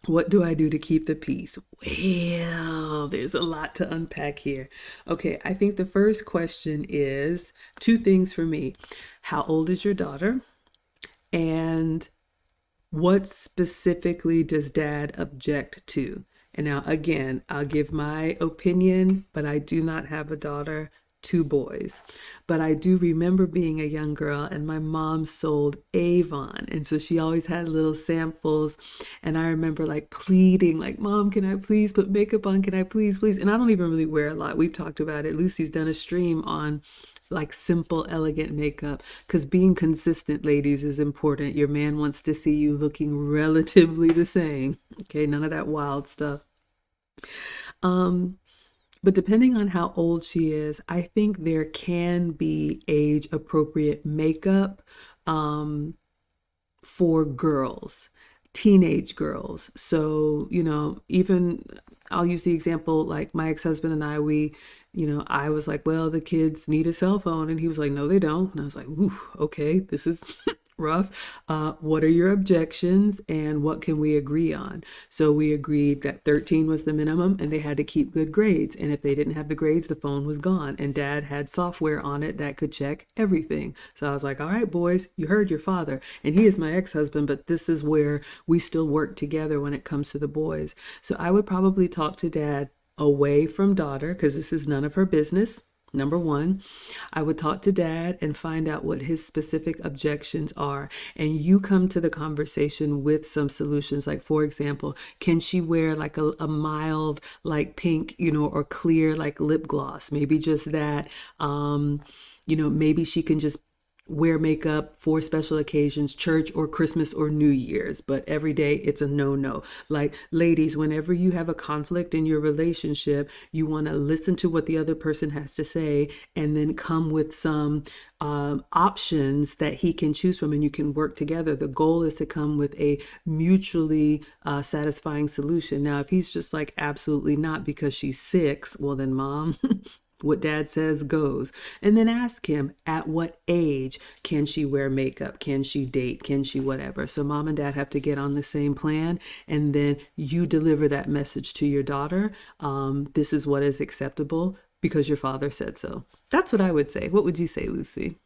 What do I do to keep the peace? Well, there's a lot to unpack here. Okay, I think the first question is two things for me. How old is your daughter? And what specifically does dad object to? And now, again, I'll give my opinion, but I do not have a daughter, two boys. But I do remember being a young girl, and my mom sold Avon. And so she always had little samples. And I remember like pleading, like, "Mom, can I please put makeup on? Can I please, please?" And I don't even really wear a lot. We've talked about it. Lucy's done a stream on like simple, elegant makeup, because being consistent, ladies, is important. Your man wants to see you looking relatively the same. Okay, none of that wild stuff. Um, but depending on how old she is, I think there can be age appropriate makeup for girls, teenage girls. So, even I'll use the example like my ex-husband and I, I was like, "Well, the kids need a cell phone." And he was like, "No, they don't." And I was like, "Ooh, okay, this is rough. What are your objections and what can we agree on?" So we agreed that 13 was the minimum and they had to keep good grades. And if they didn't have the grades, the phone was gone. And dad had software on it that could check everything. So I was like, "All right, boys, you heard your father." And he is my ex-husband, but this is where we still work together when it comes to the boys. So I would probably talk to dad away from daughter because this is none of her business. Number one, I would talk to dad and find out what his specific objections are. And you come to the conversation with some solutions. Like, for example, can she wear like a mild, like pink, or clear, like lip gloss? Maybe just that. Maybe she can just wear makeup for special occasions, church or Christmas or New Year's, but every day it's a no. Like, ladies, whenever you have a conflict in your relationship, you want to listen to what the other person has to say and then come with some options that he can choose from, and you can work together. The goal is to come with a mutually satisfying solution. Now, if he's just like, "Absolutely not," because she's 6, well then, mom, What dad says goes. And then ask him, at what age can she wear makeup? Can she date? Can she whatever? So mom and dad have to get on the same plan. And then you deliver that message to your daughter. This is what is acceptable because your father said so. That's what I would say. What would you say, Lucy?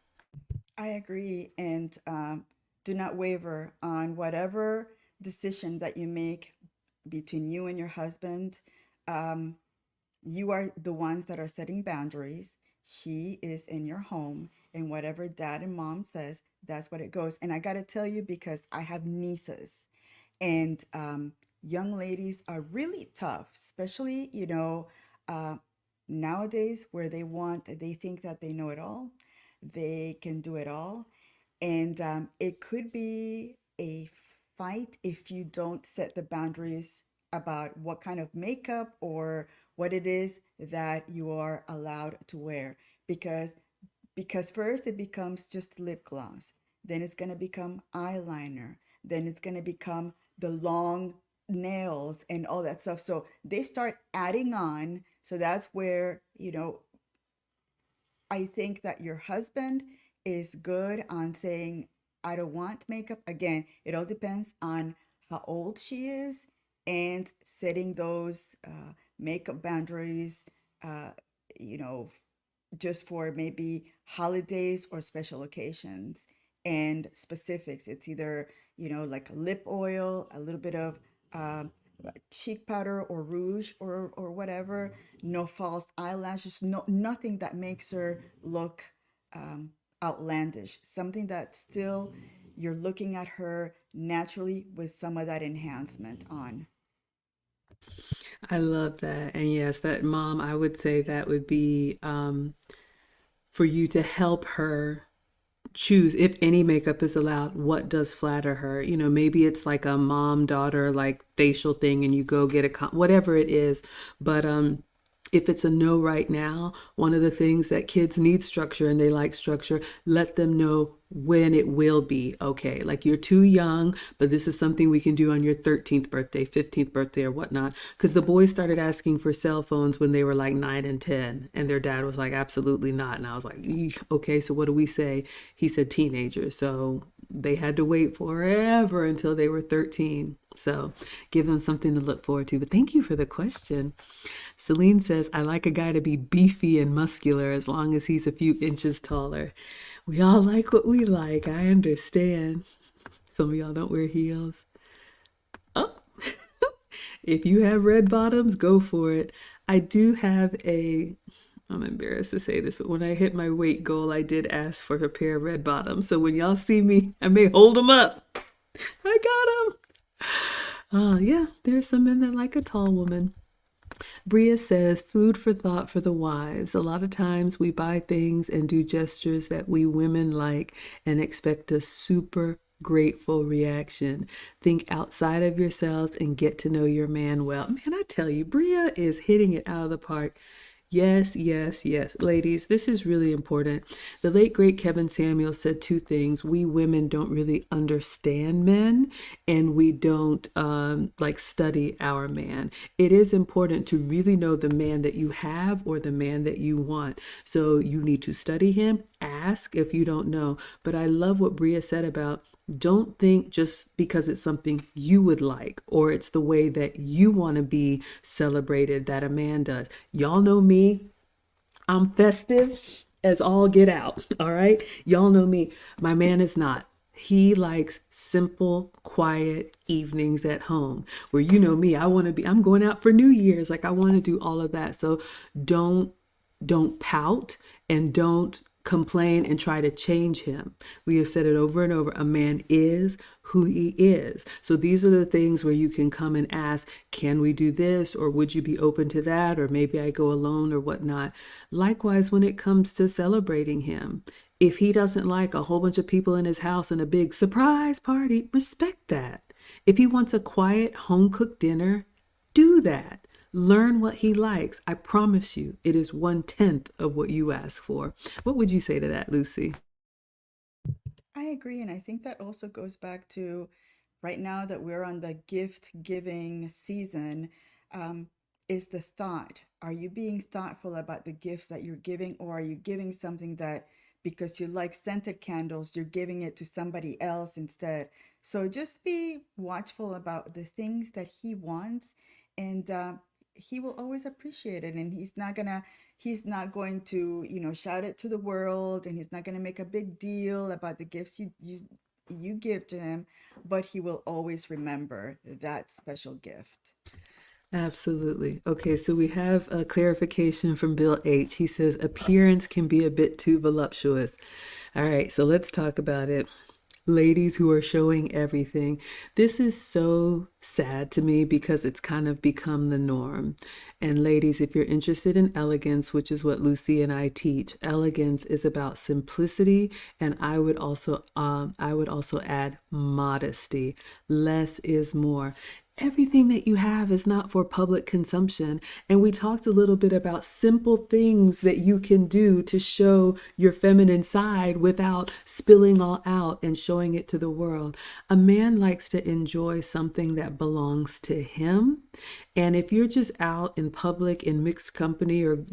I agree. And do not waver on whatever decision that you make between you and your husband. Um, you are the ones that are setting boundaries. He is in your home, and whatever dad and mom says, that's what it goes. And I got to tell you, because I have nieces, and young ladies are really tough, especially, uh, nowadays, where they think that they know it all, they can do it all. And it could be a fight if you don't set the boundaries about what kind of makeup or what it is that you are allowed to wear. Because first it becomes just lip gloss, then it's going to become eyeliner, then it's going to become the long nails and all that stuff. So they start adding on. So that's where, I think that your husband is good on saying, I don't want makeup. Again, it all depends on how old she is and setting those makeup boundaries, uh, you know, just for maybe holidays or special occasions and specifics. It's either, like lip oil, a little bit of um, cheek powder or rouge or whatever. No false eyelashes. No, nothing that makes her look um, outlandish. Something that still you're looking at her naturally with some of that enhancement on. I love that. And yes, that mom, I would say that would be for you to help her choose if any makeup is allowed, what does flatter her. Maybe it's like a mom daughter like facial thing and you go get whatever it is. But if it's a no right now, one of the things that kids need structure and they like structure, let them know when it will be okay. Like, you're too young, but this is something we can do on your 13th birthday, 15th birthday, or whatnot. Because the boys started asking for cell phones when they were like 9 and 10, and their dad was like, absolutely not. And I was like, "Eesh, okay, so what do we say?" He said teenagers. So they had to wait forever until they were 13. So give them something to look forward to. But thank you for the question. Celine says, I like a guy to be beefy and muscular as long as he's a few inches taller. We all like what we like. I understand. Some of y'all don't wear heels. Oh, if you have red bottoms, go for it. I do have I'm embarrassed to say this, but when I hit my weight goal, I did ask for a pair of red bottoms. So when y'all see me, I may hold them up. I got them. Oh, yeah, there's some men that like a tall woman. Bria says, food for thought for the wives. A lot of times we buy things and do gestures that we women like and expect a super grateful reaction. Think outside of yourselves and get to know your man well. Man, I tell you, Bria is hitting it out of the park. Yes, yes, yes. Ladies, this is really important. The late, great Kevin Samuel said two things. We women don't really understand men, and we don't like study our man. It is important to really know the man that you have or the man that you want. So you need to study him, ask if you don't know. But I love what Bria said about, don't think just because it's something you would like or it's the way that you want to be celebrated that a man does. Y'all know me. I'm festive as all get out. All right. Y'all know me. My man is not. He likes simple, quiet evenings at home where, me, I'm going out for New Year's. Like, I want to do all of that. So don't pout and don't complain and try to change him. We have said it over and over. A man is who he is. So these are the things where you can come and ask, can we do this? Or would you be open to that? Or maybe I go alone or whatnot. Likewise, when it comes to celebrating him, if he doesn't like a whole bunch of people in his house and a big surprise party, respect that. If he wants a quiet home cooked dinner, do that. Learn what he likes. I promise you, it is 1/10 of what you ask for. What would you say to that, Lucy? I agree. And I think that also goes back to right now that we're on the gift giving season. Um, is the thought. Are you being thoughtful about the gifts that you're giving, or are you giving something that because you like scented candles, you're giving it to somebody else instead? So just be watchful about the things that he wants, and he will always appreciate it. And he's not going to, shout it to the world, and he's not going to make a big deal about the gifts you give to him, but he will always remember that special gift. Absolutely. Okay, so we have a clarification from Bill H. He says appearance can be a bit too voluptuous. All right, so let's talk about it. Ladies who are showing everything. This is so sad to me because it's kind of become the norm. And ladies, if you're interested in elegance, which is what Lucy and I teach, elegance is about simplicity, and I would also add modesty. Less is more. Everything that you have is not for public consumption. And we talked a little bit about simple things that you can do to show your feminine side without spilling all out and showing it to the world. A man likes to enjoy something that belongs to him. And if you're just out in public in mixed company or,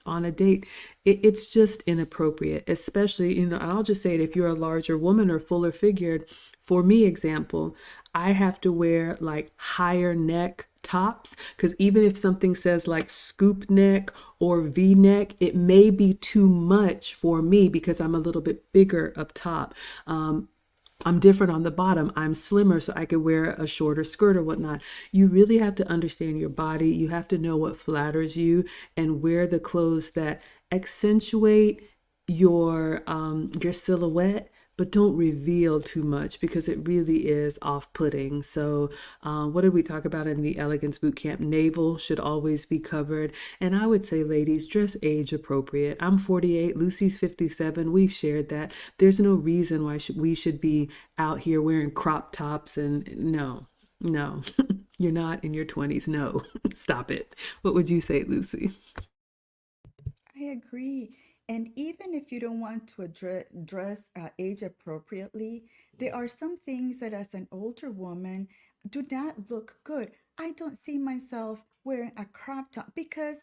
on a date, it's just inappropriate, especially, and I'll just say it, if you're a larger woman or fuller figured. For me, example, I have to wear like higher neck tops because even if something says like scoop neck or V neck, it may be too much for me because I'm a little bit bigger up top. I'm different on the bottom. I'm slimmer, so I could wear a shorter skirt or whatnot. You really have to understand your body. You have to know what flatters you and wear the clothes that accentuate your silhouette, but don't reveal too much because it really is off-putting. So, what did we talk about in the Elegance Bootcamp? Navel should always be covered. And I would say, ladies, dress age appropriate. I'm 48, Lucy's 57. We've shared that. There's no reason why we should be out here wearing crop tops and no, no, you're not in your 20s. No, stop it. What would you say, Lucy? I agree. And even if you don't want to dress age appropriately, there are some things that as an older woman do not look good. I don't see myself wearing a crop top because,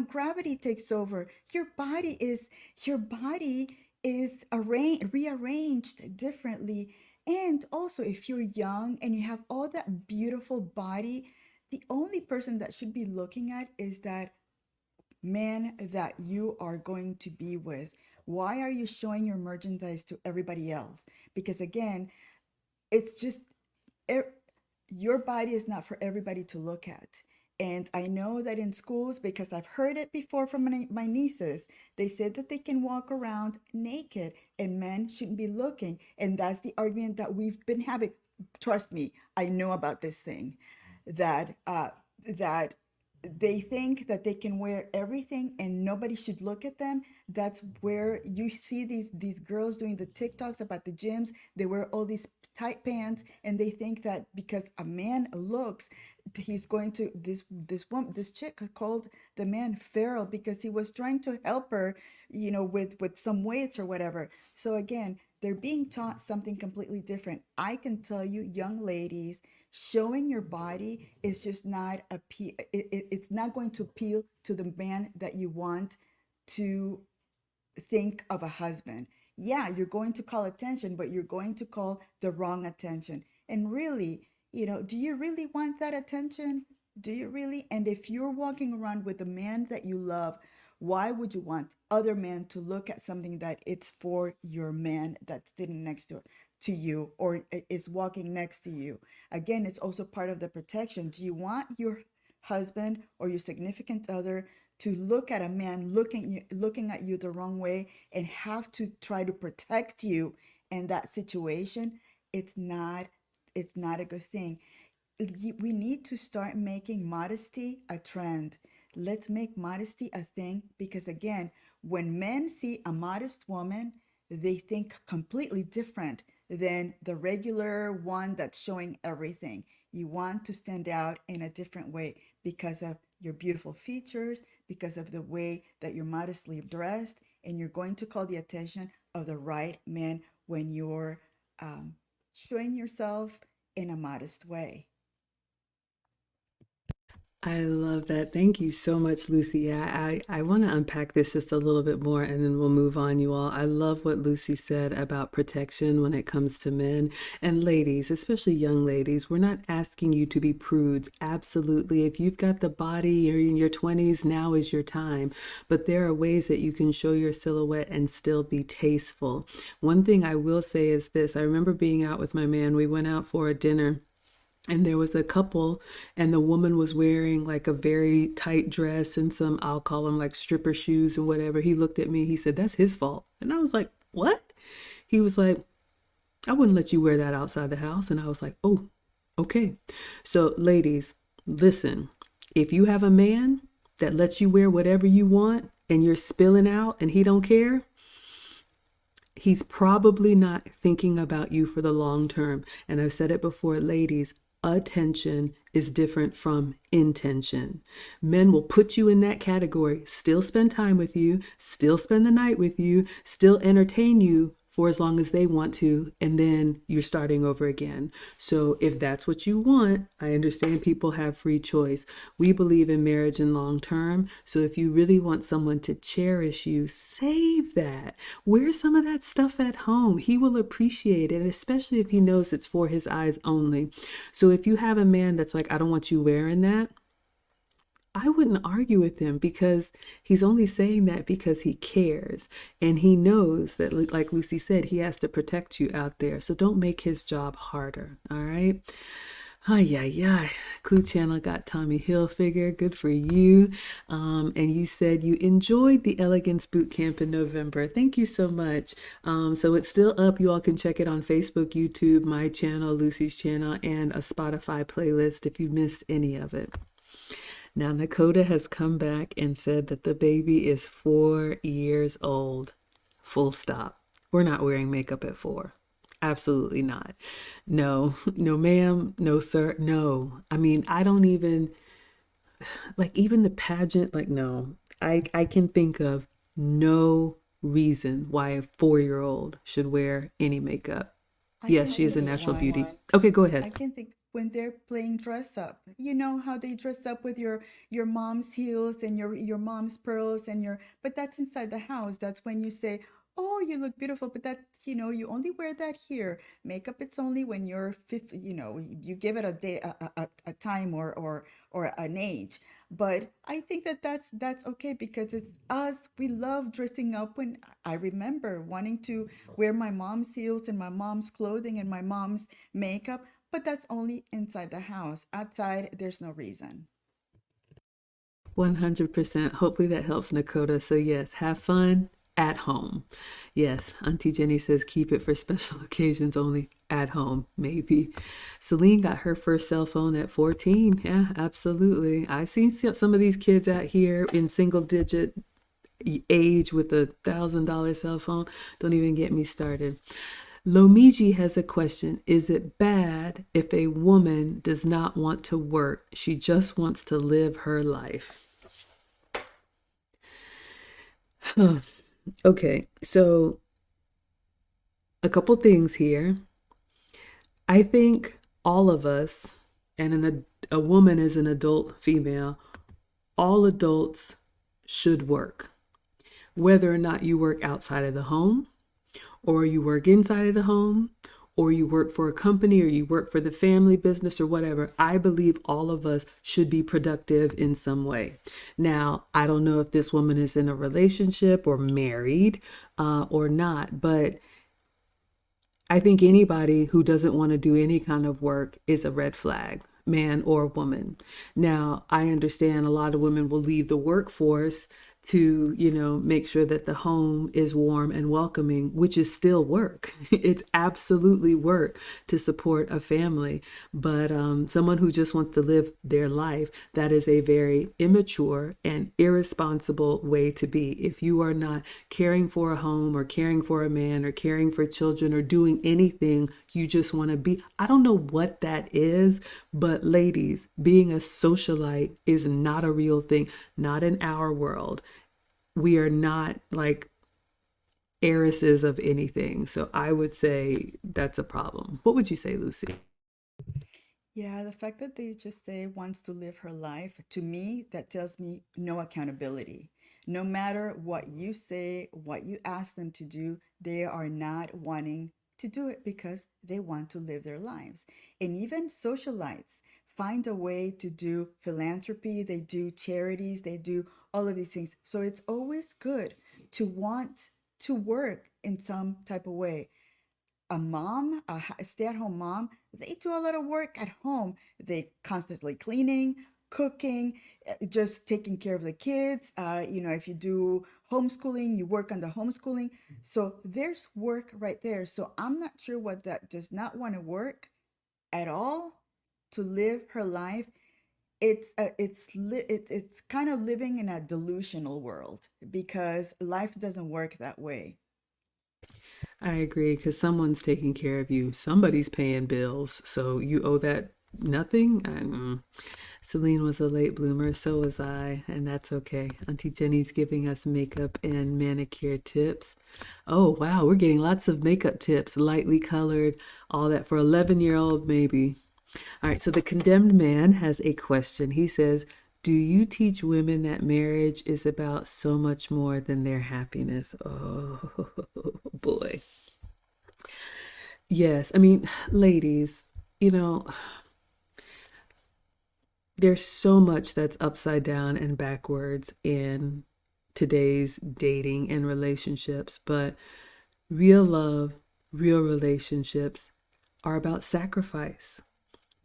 gravity takes over. Your body is rearranged differently. And also, if you're young and you have all that beautiful body, the only person that should be looking at is that man that you are going to be with. Why are you showing your merchandise to everybody else? Because again, it's just er, your body is not for everybody to look at. And I know that in schools, because I've heard it before from my nieces, they said that they can walk around naked and men shouldn't be looking. And that's the argument that we've been having. Trust me, I know about this thing that that they think that they can wear everything and nobody should look at them. That's where you see these girls doing the TikToks about the gyms. They wear all these tight pants and they think that because a man looks, he's going to this chick called the man feral because he was trying to help her, with some weights or whatever. So again, they're being taught something completely different. I can tell you, young ladies, showing your body is just not it's not going to appeal to the man that you want to think of a husband. Yeah, you're going to call attention, but you're going to call the wrong attention. And really, do you really want that attention? Do you really? And if you're walking around with a man that you love, why would you want other men to look at something that it's for your man that's sitting next to you or is walking next to you? Again, it's also part of the protection. Do you want your husband or your significant other to look at a man looking at you the wrong way and have to try to protect you in that situation? It's not it's not a good thing. We need to start making modesty a trend. Let's make modesty a thing because, again, when men see a modest woman, they think completely different than the regular one that's showing everything. You want to stand out in a different way because of your beautiful features, because of the way that you're modestly dressed, and you're going to call the attention of the right man when you're showing yourself in a modest way. I love that. Thank you so much, Lucy. Yeah, I want to unpack this just a little bit more and then we'll move on, you all. I love what Lucy said about protection when it comes to men and ladies, especially young ladies. We're not asking you to be prudes. Absolutely. If you've got the body, you're in your 20s, now is your time. But there are ways that you can show your silhouette and still be tasteful. One thing I will say is this. I remember being out with my man. We went out for a dinner and there was a couple and the woman was wearing like a very tight dress and some, I'll call them like stripper shoes or whatever. He looked at me, he said, "That's his fault." And I was like, "What?" He was like, "I wouldn't let you wear that outside the house." And I was like, "Oh, okay." So ladies, listen, if you have a man that lets you wear whatever you want and you're spilling out and he don't care, he's probably not thinking about you for the long term. And I've said it before, ladies, attention is different from intention. Men will put you in that category, still spend time with you, still spend the night with you, still entertain you for as long as they want to, and then you're starting over again. So if that's what you want, I understand people have free choice. We believe in marriage and long term. So if you really want someone to cherish you, save that. Wear some of that stuff at home. He will appreciate it, especially if he knows it's for his eyes only. So if you have a man that's like, "I don't want you wearing that," I wouldn't argue with him because he's only saying that because he cares. And he knows that, like Lucy said, he has to protect you out there. So don't make his job harder. All right. Ay, ay, ay. Clue Channel got Tommy Hilfiger. Good for you. And you said you enjoyed the Elegance Boot Camp in November. Thank you so much. So it's still up. You all can check it on Facebook, YouTube, my channel, Lucy's channel, and a Spotify playlist if you missed any of it. Now, Nakota has come back and said that the baby is 4 years old. Full stop. We're not wearing makeup at 4. Absolutely not. No, no, ma'am. No, sir. No. I mean, I don't even, like, even the pageant, like, no. I can think of no reason why a 4-year-old should wear any makeup. I Yes, can she is a think of natural beauty. one. Okay, go I ahead. can think when they're playing dress up. You know how they dress up with your mom's heels and your mom's pearls and your but that's inside the house. That's when you say, "Oh, you look beautiful," but that, you only wear that here. Makeup it's only when you're 50, you give it a day a time or an age. But I think that that's okay because it's us. We love dressing up. When I remember wanting to wear my mom's heels and my mom's clothing and my mom's makeup, but that's only inside the house. Outside, there's no reason. 100%. Hopefully that helps, Nakota. So, yes, have fun at home. Yes, Auntie Jenny says keep it for special occasions only at home, maybe. Celine got her first cell phone at 14. Yeah, absolutely. I seen some of these kids out here in single digit age with a $1,000 cell phone. Don't even get me started. Lomiji has a question. Is it bad if a woman does not want to work? She just wants to live her life. Okay, so a couple things here. I think all of us, and a woman is an adult female, all adults should work. Whether or not you work outside of the home, or you work inside of the home, or you work for a company, or you work for the family business or whatever, I believe all of us should be productive in some way. Now, I don't know if this woman is in a relationship or married or not, but I think anybody who doesn't want to do any kind of work is a red flag, man or woman. Now, I understand a lot of women will leave the workforce to, make sure that the home is warm and welcoming, which is still work. It's absolutely work to support a family. But someone who just wants to live their life, that is a very immature and irresponsible way to be. If you are not caring for a home or caring for a man or caring for children or doing anything, you just want to be. I don't know what that is, but ladies, being a socialite is not a real thing, not in our world. We are not like heiresses of anything. So I would say that's a problem. What would you say, Lucy? Yeah, the fact that they just say wants to live her life, to me, that tells me no accountability. No matter what you say, what you ask them to do, they are not wanting to do it because they want to live their lives. And even socialites find a way to do philanthropy, they do charities, they do all of these things. So it's always good to want to work in some type of way. A mom, a stay-at-home mom, they do a lot of work at home. They constantly cleaning, cooking, just taking care of the kids. If you do homeschooling, you work on the homeschooling. So there's work right there. So I'm not sure what that does not want to work at all to live her life. It's kind of living in a delusional world because life doesn't work that way. I agree because someone's taking care of you. Somebody's paying bills, so you owe that nothing. Celine was a late bloomer, so was I, and that's okay. Auntie Jenny's giving us makeup and manicure tips. Oh, wow, we're getting lots of makeup tips, lightly colored, all that for 11-year-old maybe. All right, so the condemned man has a question. He says, do you teach women that marriage is about so much more than their happiness? Oh, boy. Yes, I mean, ladies, you know, there's so much that's upside down and backwards in today's dating and relationships, but real love, real relationships are about sacrifice.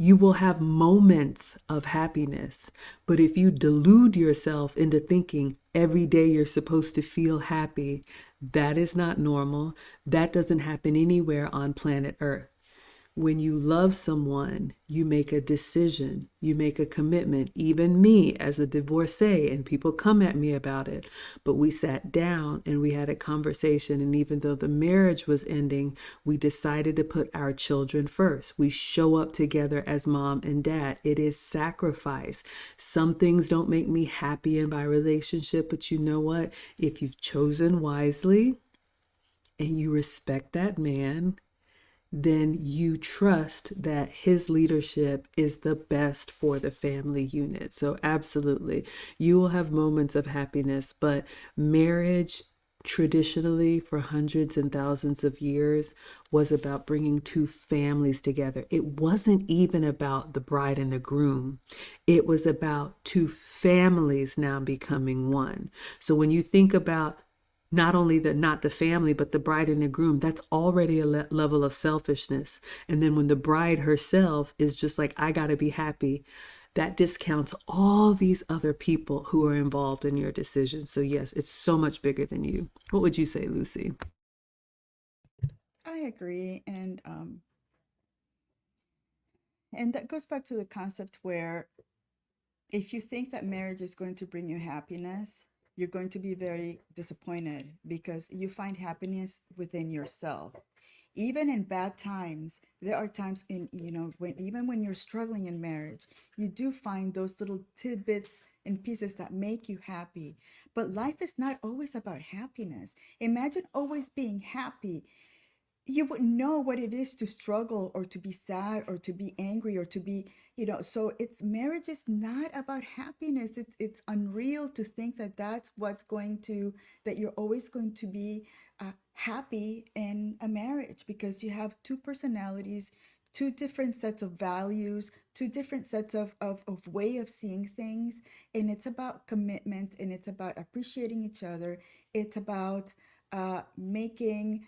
You will have moments of happiness, but if you delude yourself into thinking every day you're supposed to feel happy, that is not normal. That doesn't happen anywhere on planet Earth. When you love someone, you make a decision, you make a commitment. Even me as a divorcee, and people come at me about it, but we sat down and we had a conversation. And even though the marriage was ending, we decided to put our children first. We show up together as mom and dad. It is sacrifice. Some things don't make me happy in my relationship, but you know what? If you've chosen wisely and you respect that man, then you trust that his leadership is the best for the family unit. So, absolutely, you will have moments of happiness, but marriage traditionally for hundreds and thousands of years was about bringing two families together. It wasn't even about the bride and the groom. It was about two families now becoming one. So when you think about not only not the family, but the bride and the groom, that's already a level of selfishness. And then when the bride herself is just like, I got to be happy, that discounts all these other people who are involved in your decision. So yes, it's so much bigger than you. What would you say, Lucy? I agree, and that goes back to the concept where if you think that marriage is going to bring you happiness, you're going to be very disappointed because you find happiness within yourself. Even in bad times, there are times when even when you're struggling in marriage, you do find those little tidbits and pieces that make you happy. But life is not always about happiness. Imagine always being happy. You would know what it is to struggle or to be sad or to be angry or to be, so it's marriage is not about happiness. It's unreal to think that that's what's going to that you're always going to be happy in a marriage because you have two personalities, two different sets of values, two different sets of way of seeing things. And it's about commitment and it's about appreciating each other. It's about making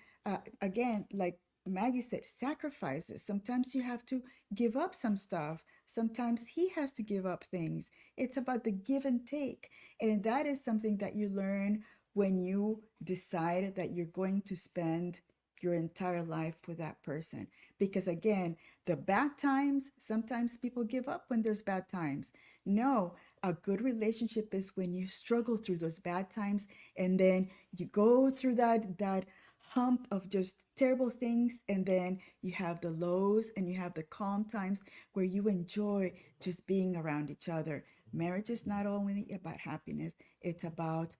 again, like Maggie said, sacrifices. Sometimes you have to give up some stuff. Sometimes he has to give up things. It's about the give and take. And that is something that you learn when you decide that you're going to spend your entire life with that person. Because again, the bad times, sometimes people give up when there's bad times. No, a good relationship is when you struggle through those bad times and then you go through that hump of just terrible things, and then you have the lows and you have the calm times where you enjoy just being around each other. Marriage is not only about happiness, it's about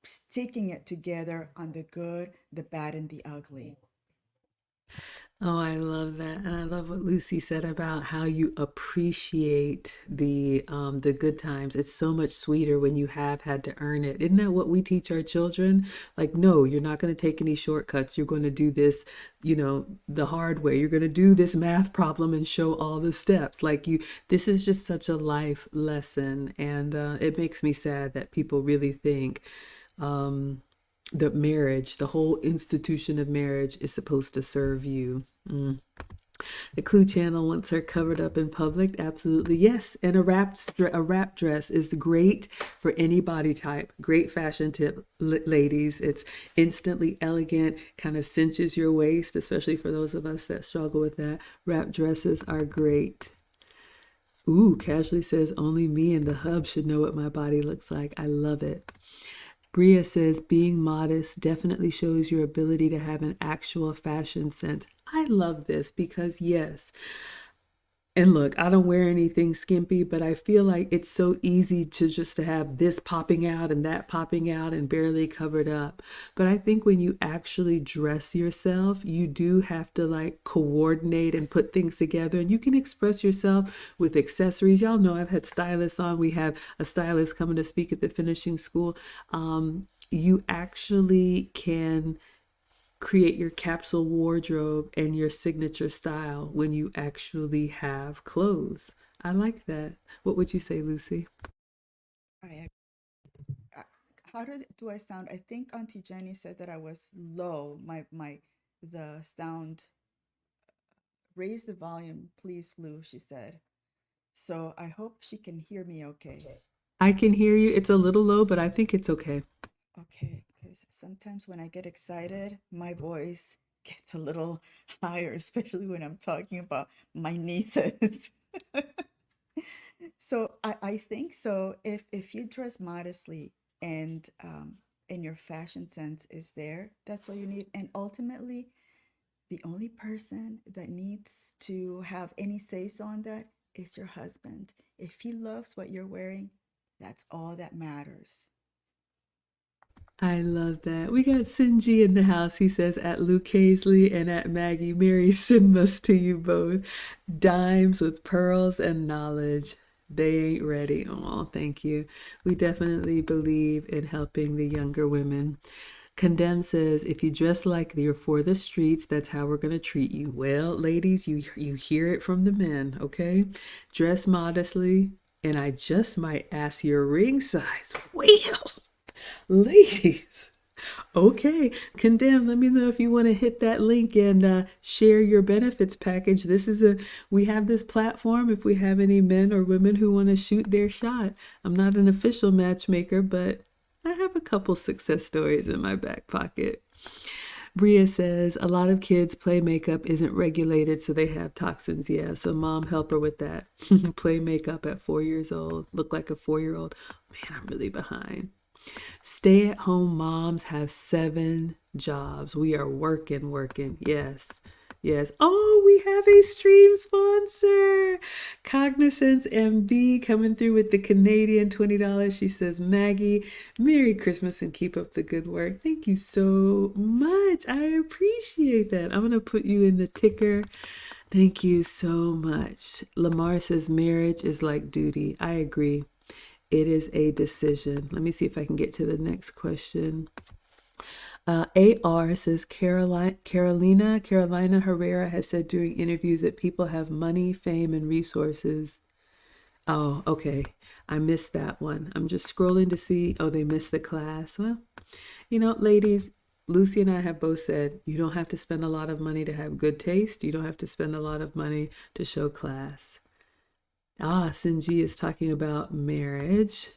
sticking it together on the good, the bad, and the ugly. Oh, I love that. And I love what Lucy said about how you appreciate the good times. It's so much sweeter when you have had to earn it. Isn't that what we teach our children? Like, no, you're not going to take any shortcuts. You're going to do this, the hard way. You're going to do this math problem and show all the steps. This is just such a life lesson. And it makes me sad that people really think um, that marriage, the whole institution of marriage, is supposed to serve you. Mm. The Clue Channel wants her covered up in public. Absolutely, yes. And a wrap dress is great for any body type. Great fashion tip, ladies. It's instantly elegant, kind of cinches your waist, especially for those of us that struggle with that. Wrap dresses are great. Ooh, Casually says only me and the hub should know what my body looks like. I love it. Bria says being modest definitely shows your ability to have an actual fashion sense. I love this because, yes, and look, I don't wear anything skimpy, but I feel like it's so easy to have this popping out and that popping out and barely covered up. But I think when you actually dress yourself, you do have to like coordinate and put things together, and you can express yourself with accessories. Y'all know I've had stylists on. We have a stylist coming to speak at the finishing school. You actually can create your capsule wardrobe and your signature style when you actually have clothes. I like that. What would you say, Lucy? I, I how do I sound? I think Auntie Jenny said that I was low. The sound. Raise the volume, please, Lou. She said. So I hope she can hear me okay. I can hear you. It's a little low, but I think it's okay. Okay, because sometimes when I get excited, my voice gets a little higher, especially when I'm talking about my nieces. So I think so. If you dress modestly and your fashion sense is there, that's all you need. And ultimately, the only person that needs to have any say so on that is your husband. If he loves what you're wearing, that's all that matters. I love that. We got Sinji in the house. He says at Luke Hazley and at Maggie, Mary Sinmas to you both. Dimes with pearls and knowledge. They ain't ready. Oh, thank you. We definitely believe in helping the younger women. Condemn says, if you dress like you're for the streets, that's how we're going to treat you. Well, ladies, you hear it from the men, okay? Dress modestly, and I just might ask your ring size. Well, ladies. Okay, Condemn, let me know if you want to hit that link and share your benefits package. We have this platform if we have any men or women who want to shoot their shot. I'm not an official matchmaker, but I have a couple success stories in my back pocket. Bria says a lot of kids play makeup isn't regulated, so they have toxins. Yeah, so mom help her with that. Play makeup at 4 years old, look like a 4-year-old. Man, I'm really behind. Stay at home moms have 7 jobs. We are working, working. Yes. Yes. Oh, we have a stream sponsor. Cognizance MB coming through with the Canadian $20. She says, Maggie, Merry Christmas and keep up the good work. Thank you so much. I appreciate that. I'm going to put you in the ticker. Thank you so much. Lamar says, marriage is like duty. I agree. It is a decision. Let me see if I can get to the next question. AR says Carolina Herrera has said during interviews that people have money, fame, and resources. Oh, okay. I missed that one. I'm just scrolling to see. Oh, they missed the class. Well, ladies, Lucy and I have both said you don't have to spend a lot of money to have good taste. You don't have to spend a lot of money to show class. Sinji is talking about marriage.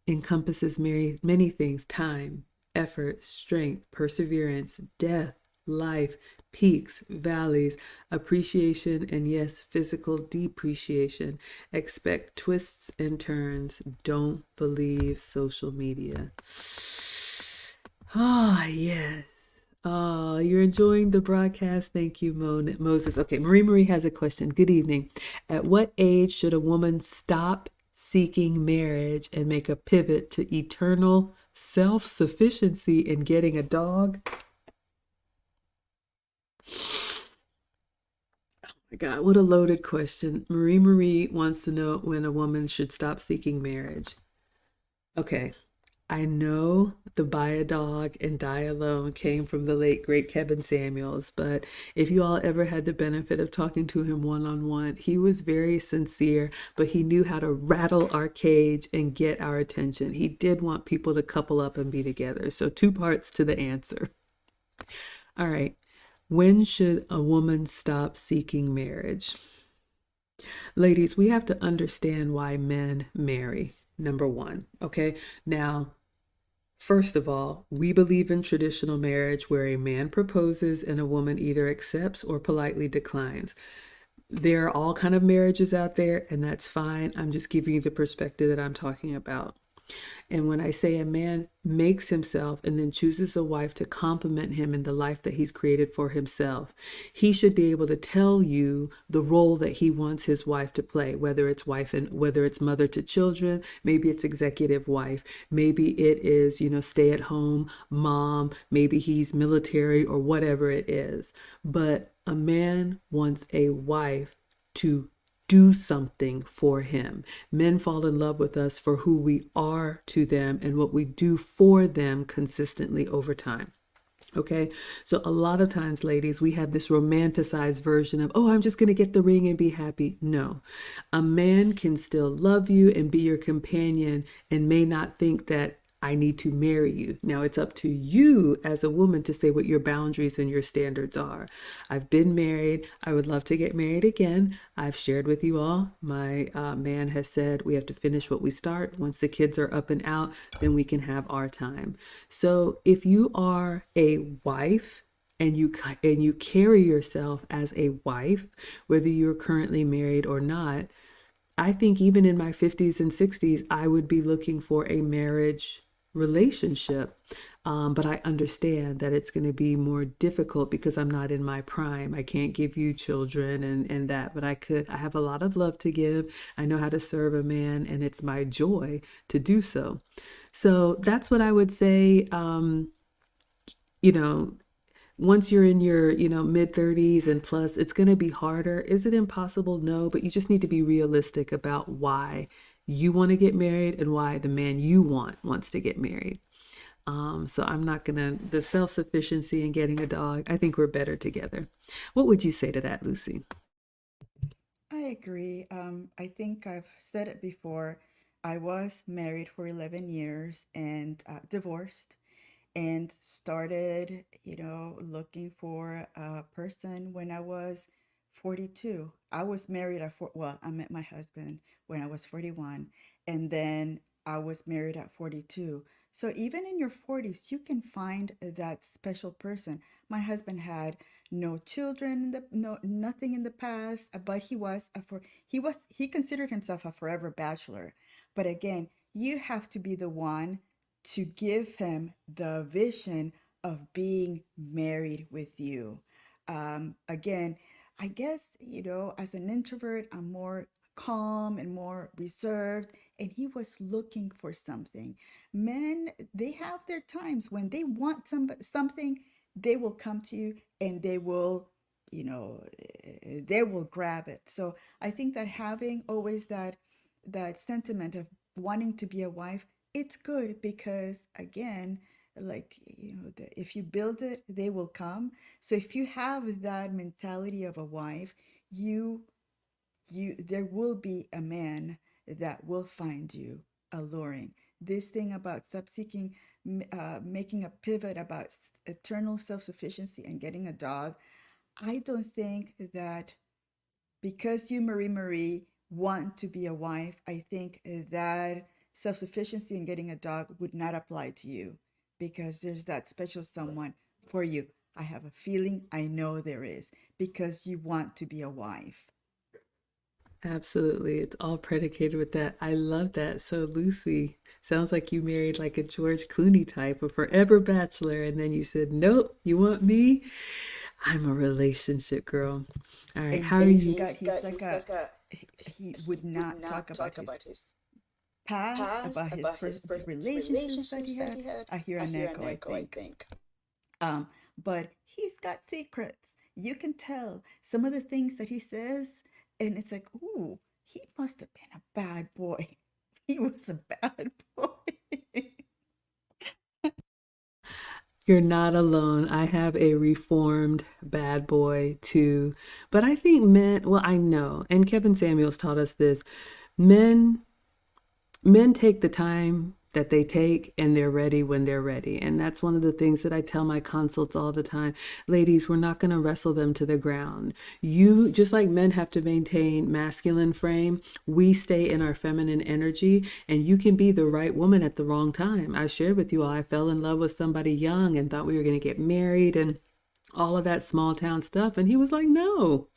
Encompasses many things: time, effort, strength, perseverance, death, life, peaks, valleys, appreciation, and yes, physical depreciation. Expect twists and turns. Don't believe social media. Yes. Oh, you're enjoying the broadcast. Thank you, Moses. Okay, Marie has a question. Good evening. At what age should a woman stop seeking marriage and make a pivot to eternal self-sufficiency and getting a dog? My God, what a loaded question. Marie wants to know when a woman should stop seeking marriage. Okay, I know the buy a dog and die alone came from the late great Kevin Samuels, but if you all ever had the benefit of talking to him one on one, he was very sincere, but he knew how to rattle our cage and get our attention. He did want people to couple up and be together. So, two parts to the answer. All right. When should a woman stop seeking marriage? Ladies, we have to understand why men marry. Number one. Okay. Now, first of all, we believe in traditional marriage where a man proposes and a woman either accepts or politely declines. There are all kind of marriages out there, and that's fine. I'm just giving you the perspective that I'm talking about. And when I say a man makes himself and then chooses a wife to complement him in the life that he's created for himself, he should be able to tell you the role that he wants his wife to play, whether it's wife and whether it's mother to children, maybe it's executive wife, maybe it is, stay at home mom, maybe he's military or whatever it is. But a man wants a wife to do something for him. Men fall in love with us for who we are to them and what we do for them consistently over time. Okay, so a lot of times, ladies, we have this romanticized version of, oh, I'm just going to get the ring and be happy. No, a man can still love you and be your companion and may not think that I need to marry you. Now it's up to you as a woman to say what your boundaries and your standards are. I've been married. I would love to get married again. I've shared with you all. My man has said we have to finish what we start. Once the kids are up and out, then we can have our time. So if you are a wife and you carry yourself as a wife, whether you're currently married or not, I think even in my 50s and 60s, I would be looking for a marriage relationship. But I understand that it's going to be more difficult because I'm not in my prime. I can't give you children and that, but I have a lot of love to give. I know how to serve a man, and it's my joy to do so. So that's what I would say. You know, once you're in your, mid 30s and plus, it's going to be harder. Is it impossible? No, but you just need to be realistic about why you want to get married and why the man you want wants to get married. So I'm not the self-sufficiency and getting a dog, I think we're better together. What would you say to that, Lucy? I agree. I think I've said it before. I was married for 11 years and divorced and started, looking for a person when I was 42. I was married well, I met my husband when I was 41, and then I was married at 42. So even in your 40s, you can find that special person. My husband had no children no nothing in the past, but he considered himself a forever bachelor. But again, you have to be the one to give him the vision of being married with you. Again, I guess, as an introvert, I'm more calm and more reserved, and he was looking for something. Men, they have their times when they want something, they will come to you and they will grab it. So I think that having always that sentiment of wanting to be a wife, it's good because again, like if you build it, they will come. So if you have that mentality of a wife, you there will be a man that will find you alluring. This thing about stop seeking, making a pivot about eternal self-sufficiency and getting a dog, I don't think that because you, Marie, want to be a wife, I think that self sufficiency in getting a dog would not apply to you because there's that special someone for you. I have a feeling, I know there is, because you want to be a wife. Absolutely. It's all predicated with that. I love that. So, Lucy, sounds like you married like a George Clooney type, a forever bachelor. And then you said, nope, you want me? I'm a relationship girl. All right. And How are you? he's like a, he would not talk about his past, about his relationships that he had. I hear an echo, I think. Um, but he's got secrets. you can tell some of the things that he says, and it's like, ooh, he must have been a bad boy. He was a bad boy. You're not alone. I have a reformed bad boy too. But I think men, well, I know, and Kevin Samuels taught us this, men men take the time that they take and they're ready when they're ready. And that's one of the things that I tell my consults all the time. Ladies, we're not going to wrestle them to the ground. You, just like men have to maintain masculine frame, we stay in our feminine energy, and you can be the right woman at the wrong time. I shared with you all, I fell in love with somebody young and thought we were going to get married and all of that small town stuff. And he was like, no,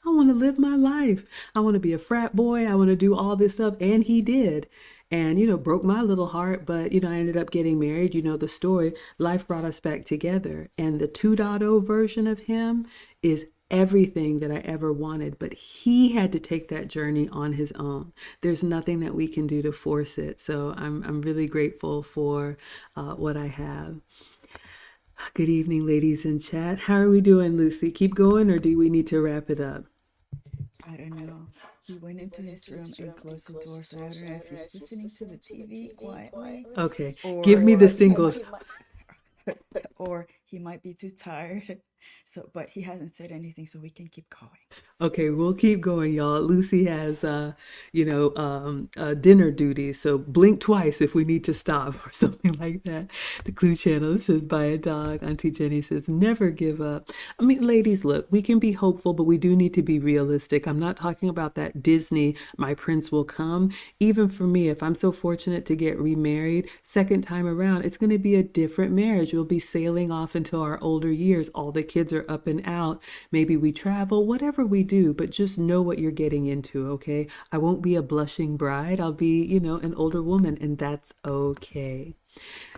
I want to live my life. I want to be a frat boy. I want to do all this stuff. And he did. And, broke my little heart. But, I ended up getting married. You know the story. Life brought us back together. And the 2.0 version of him is everything that I ever wanted. But he had to take that journey on his own. There's nothing that we can do to force it. So I'm really grateful for what I have. Good evening, ladies in chat. How are we doing, Lucy? Keep going, or do we need to wrap it up? I don't know. He went into his room and closed the door, so I don't know if he's listening to the TV quietly. Okay, give me the singles. Or he might be too tired. So, but he hasn't said anything, so we can keep going. Okay, we'll keep going, y'all. Lucy has, dinner duties, so blink twice if we need to stop or something like that. The Clue Channel says, buy a dog. Auntie Jenny says, never give up. I mean, ladies, look, we can be hopeful, but we do need to be realistic. I'm not talking about that Disney, my prince will come. Even for me, if I'm so fortunate to get remarried, second time around, it's going to be a different marriage. We'll be sailing off into our older years. All the kids are up and out. Maybe we travel, whatever we do, but just know what you're getting into, okay? I won't be a blushing bride. I'll be, an older woman, and that's okay.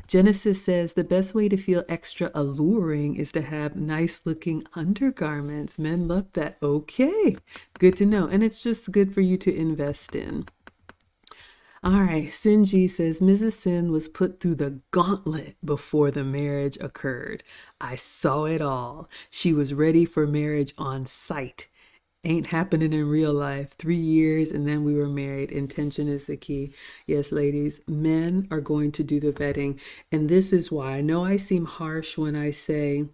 Genesis says the best way to feel extra alluring is to have nice looking undergarments. Men love that. Okay, good to know. And it's just good for you to invest in. All right, Sinji says, Mrs. Sin was put through the gauntlet before the marriage occurred. I saw it all. She was ready for marriage on sight. Ain't happening in real life. 3 years and then we were married. Intention is the key. Yes, ladies, men are going to do the vetting. And this is why I know I seem harsh when I say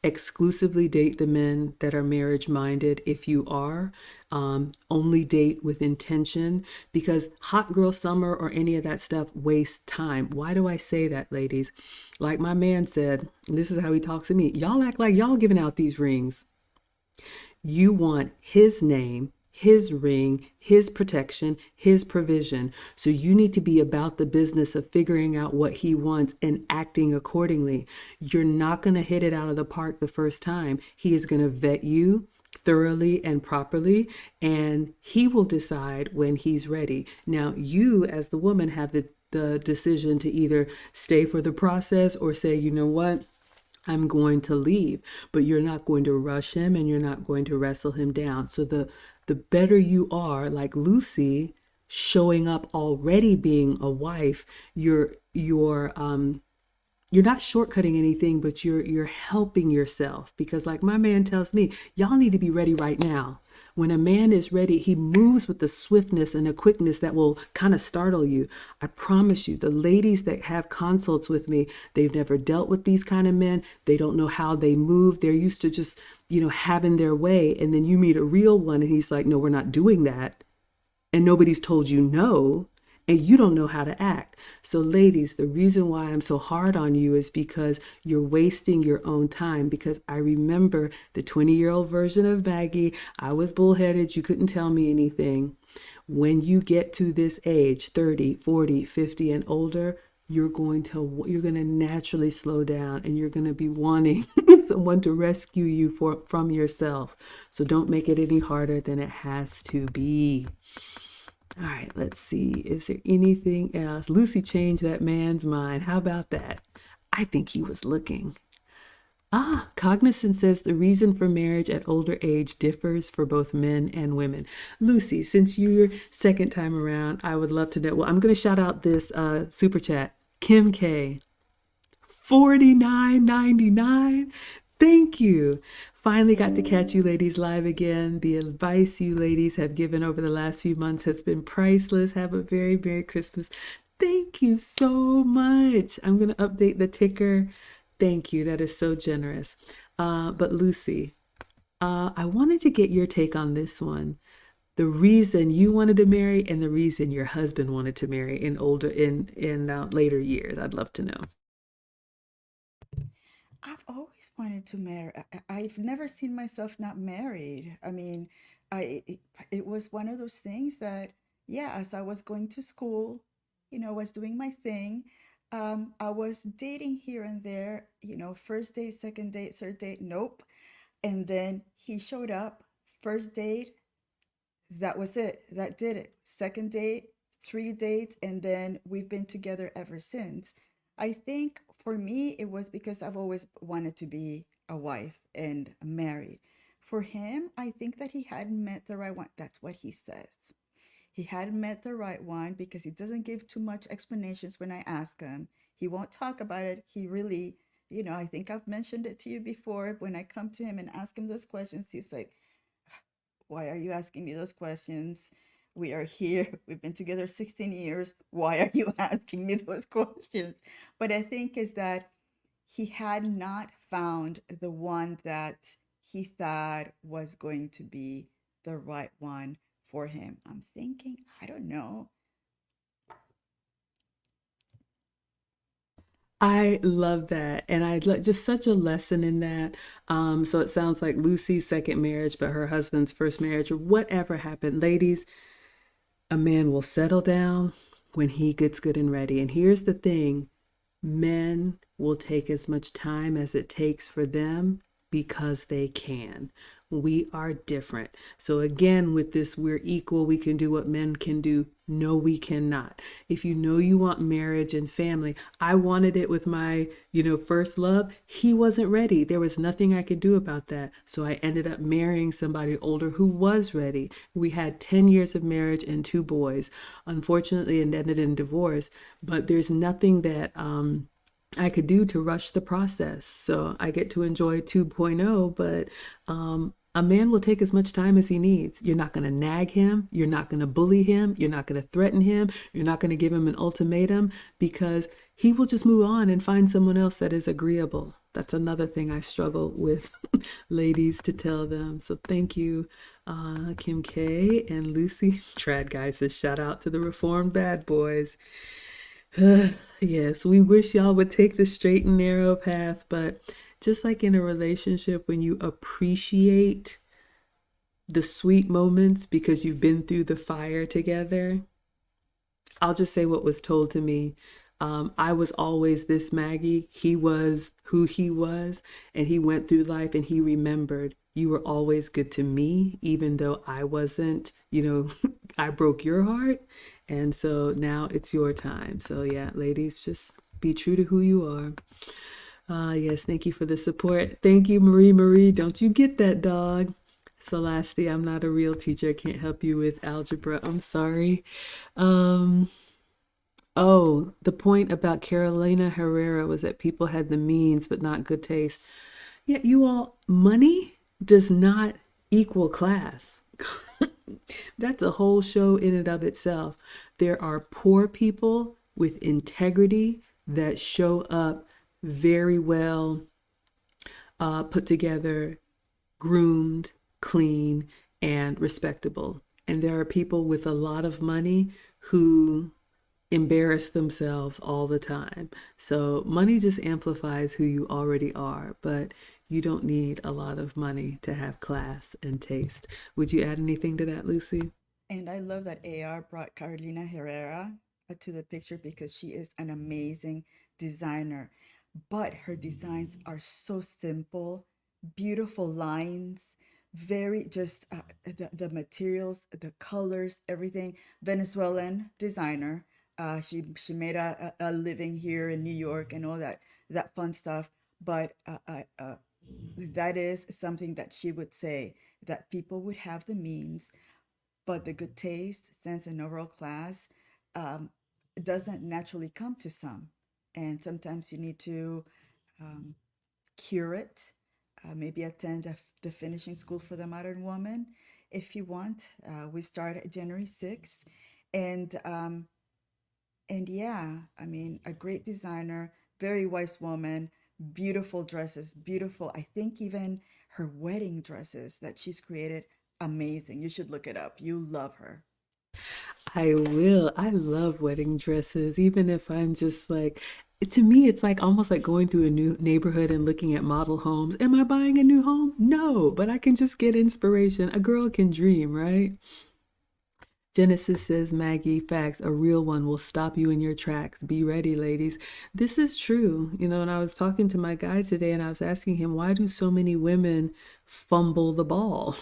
exclusively date the men that are marriage minded. If you are, only date with intention, because hot girl summer or any of that stuff wastes time. Why do I say that, ladies? Like my man said, and this is how he talks to me, y'all act like y'all giving out these rings. You want his name, his ring, his protection, his provision. So you need to be about the business of figuring out what he wants and acting accordingly. You're not going to hit it out of the park the first time. He is going to vet you thoroughly and properly, and he will decide when he's ready. Now, you as the woman have the decision to either stay for the process or say, you know what? I'm going to leave, but you're not going to rush him and you're not going to wrestle him down. So the better you are, like Lucy, showing up already being a wife, you're not shortcutting anything, but you're helping yourself, because like my man tells me, y'all need to be ready right now. When a man is ready, he moves with the swiftness and a quickness that will kind of startle you. I promise you, the ladies that have consults with me, they've never dealt with these kind of men. They don't know how they move. They're used to just, having their way. And then you meet a real one and he's like, no, we're not doing that. And nobody's told you no. And you don't know how to act. So ladies, the reason why I'm so hard on you is because you're wasting your own time. Because I remember the 20-year-old version of Maggie. I was bullheaded. You couldn't tell me anything. When you get to this age, 30, 40, 50 and older, you're going to naturally slow down, and you're going to be wanting someone to rescue you from yourself. So don't make it any harder than it has to be. All right, let's see. Is there anything else? Lucy changed that man's mind. How about that? I think he was looking. Cognizant says the reason for marriage at older age differs for both men and women. Lucy, since you're second time around, I would love to know. Well, I'm going to shout out this super chat. Kim K. $49.99. Thank you. Finally got to catch you ladies live again. The advice you ladies have given over the last few months has been priceless. Have a very Merry Christmas. Thank you so much. I'm going to update the ticker. Thank you. That is so generous. But Lucy, I wanted to get your take on this one. The reason you wanted to marry and the reason your husband wanted to marry in later years. I'd love to know. I've always wanted to marry. I've never seen myself not married. I mean, I it, it was one of those things that, yeah, as I was going to school, was doing my thing. I was dating here and there, first date, second date, third date, nope. And then he showed up, first date, that was it. That did it. Second date, three dates, and then we've been together ever since. I think for me, it was because I've always wanted to be a wife and married. For him, I think that he hadn't met the right one. That's what he says. He hadn't met the right one because he doesn't give too much explanations when I ask him. He won't talk about it. He really, I think I've mentioned it to you before. When I come to him and ask him those questions, he's like, why are you asking me those questions? We are here. We've been together 16 years. Why are you asking me those questions? But I think is that he had not found the one that he thought was going to be the right one for him. I'm thinking, I don't know. I love that. And just such a lesson in that. So it sounds like Lucy's second marriage, but her husband's first marriage, or whatever happened. Ladies, a man will settle down when he gets good and ready. And here's the thing, men will take as much time as it takes for them because they can. We are different. So again, with this, we're equal. We can do what men can do. No, we cannot. If you know you want marriage and family, I wanted it with my, first love. He wasn't ready. There was nothing I could do about that. So I ended up marrying somebody older who was ready. We had 10 years of marriage and two boys. Unfortunately, it ended in divorce, but there's nothing that I could do to rush the process. So I get to enjoy 2.0, but a man will take as much time as he needs. You're not going to nag him. You're not going to bully him. You're not going to threaten him. You're not going to give him an ultimatum because he will just move on and find someone else that is agreeable. That's another thing I struggle with ladies to tell them. So thank you, Kim K and Lucy. Trad Guy says, shout out to the reformed bad boys. Yes, we wish y'all would take the straight and narrow path, but just like in a relationship, when you appreciate the sweet moments because you've been through the fire together, I'll just say what was told to me. I was always this Maggie. He was who he was, and he went through life and he remembered you were always good to me, even though I wasn't, I broke your heart. And so now it's your time. So yeah, ladies, just be true to who you are. Yes, thank you for the support. Thank you, Marie. Marie, don't you get that dog? Celasti, I'm not a real teacher. I can't help you with algebra. I'm sorry. Oh, the point about Carolina Herrera was that people had the means but not good taste. Yeah, you all, money does not equal class. That's a whole show in and of itself. There are poor people with integrity that show up very well put together, groomed, clean, and respectable. And there are people with a lot of money who embarrass themselves all the time. So money just amplifies who you already are, but you don't need a lot of money to have class and taste. Would you add anything to that, Lucy? And I love that AR brought Carolina Herrera to the picture because she is an amazing designer. But her designs are so simple, beautiful lines, very just the materials, the colors, everything. Venezuelan designer. She made a living here in New York and all that fun stuff. But that is something that she would say that people would have the means, but the good taste, sense, and overall class um, doesn't naturally come to some. And sometimes you need to um, cure it, maybe attend the finishing school for the modern woman if you want. We start January 6th. And and yeah, I mean, a great designer, very wise woman, beautiful dresses, beautiful. I think even her wedding dresses that she's created, amazing. You should look it up. You love her. I will. I love wedding dresses, even if I'm just like, to me, it's like almost like going through a new neighborhood and looking at model homes. Am I buying a new home? No, but I can just get inspiration. A girl can dream, right? Genesis says, Maggie, facts, a real one will stop you in your tracks. Be ready, ladies. This is true. And I was talking to my guy today and I was asking him, why do so many women fumble the ball?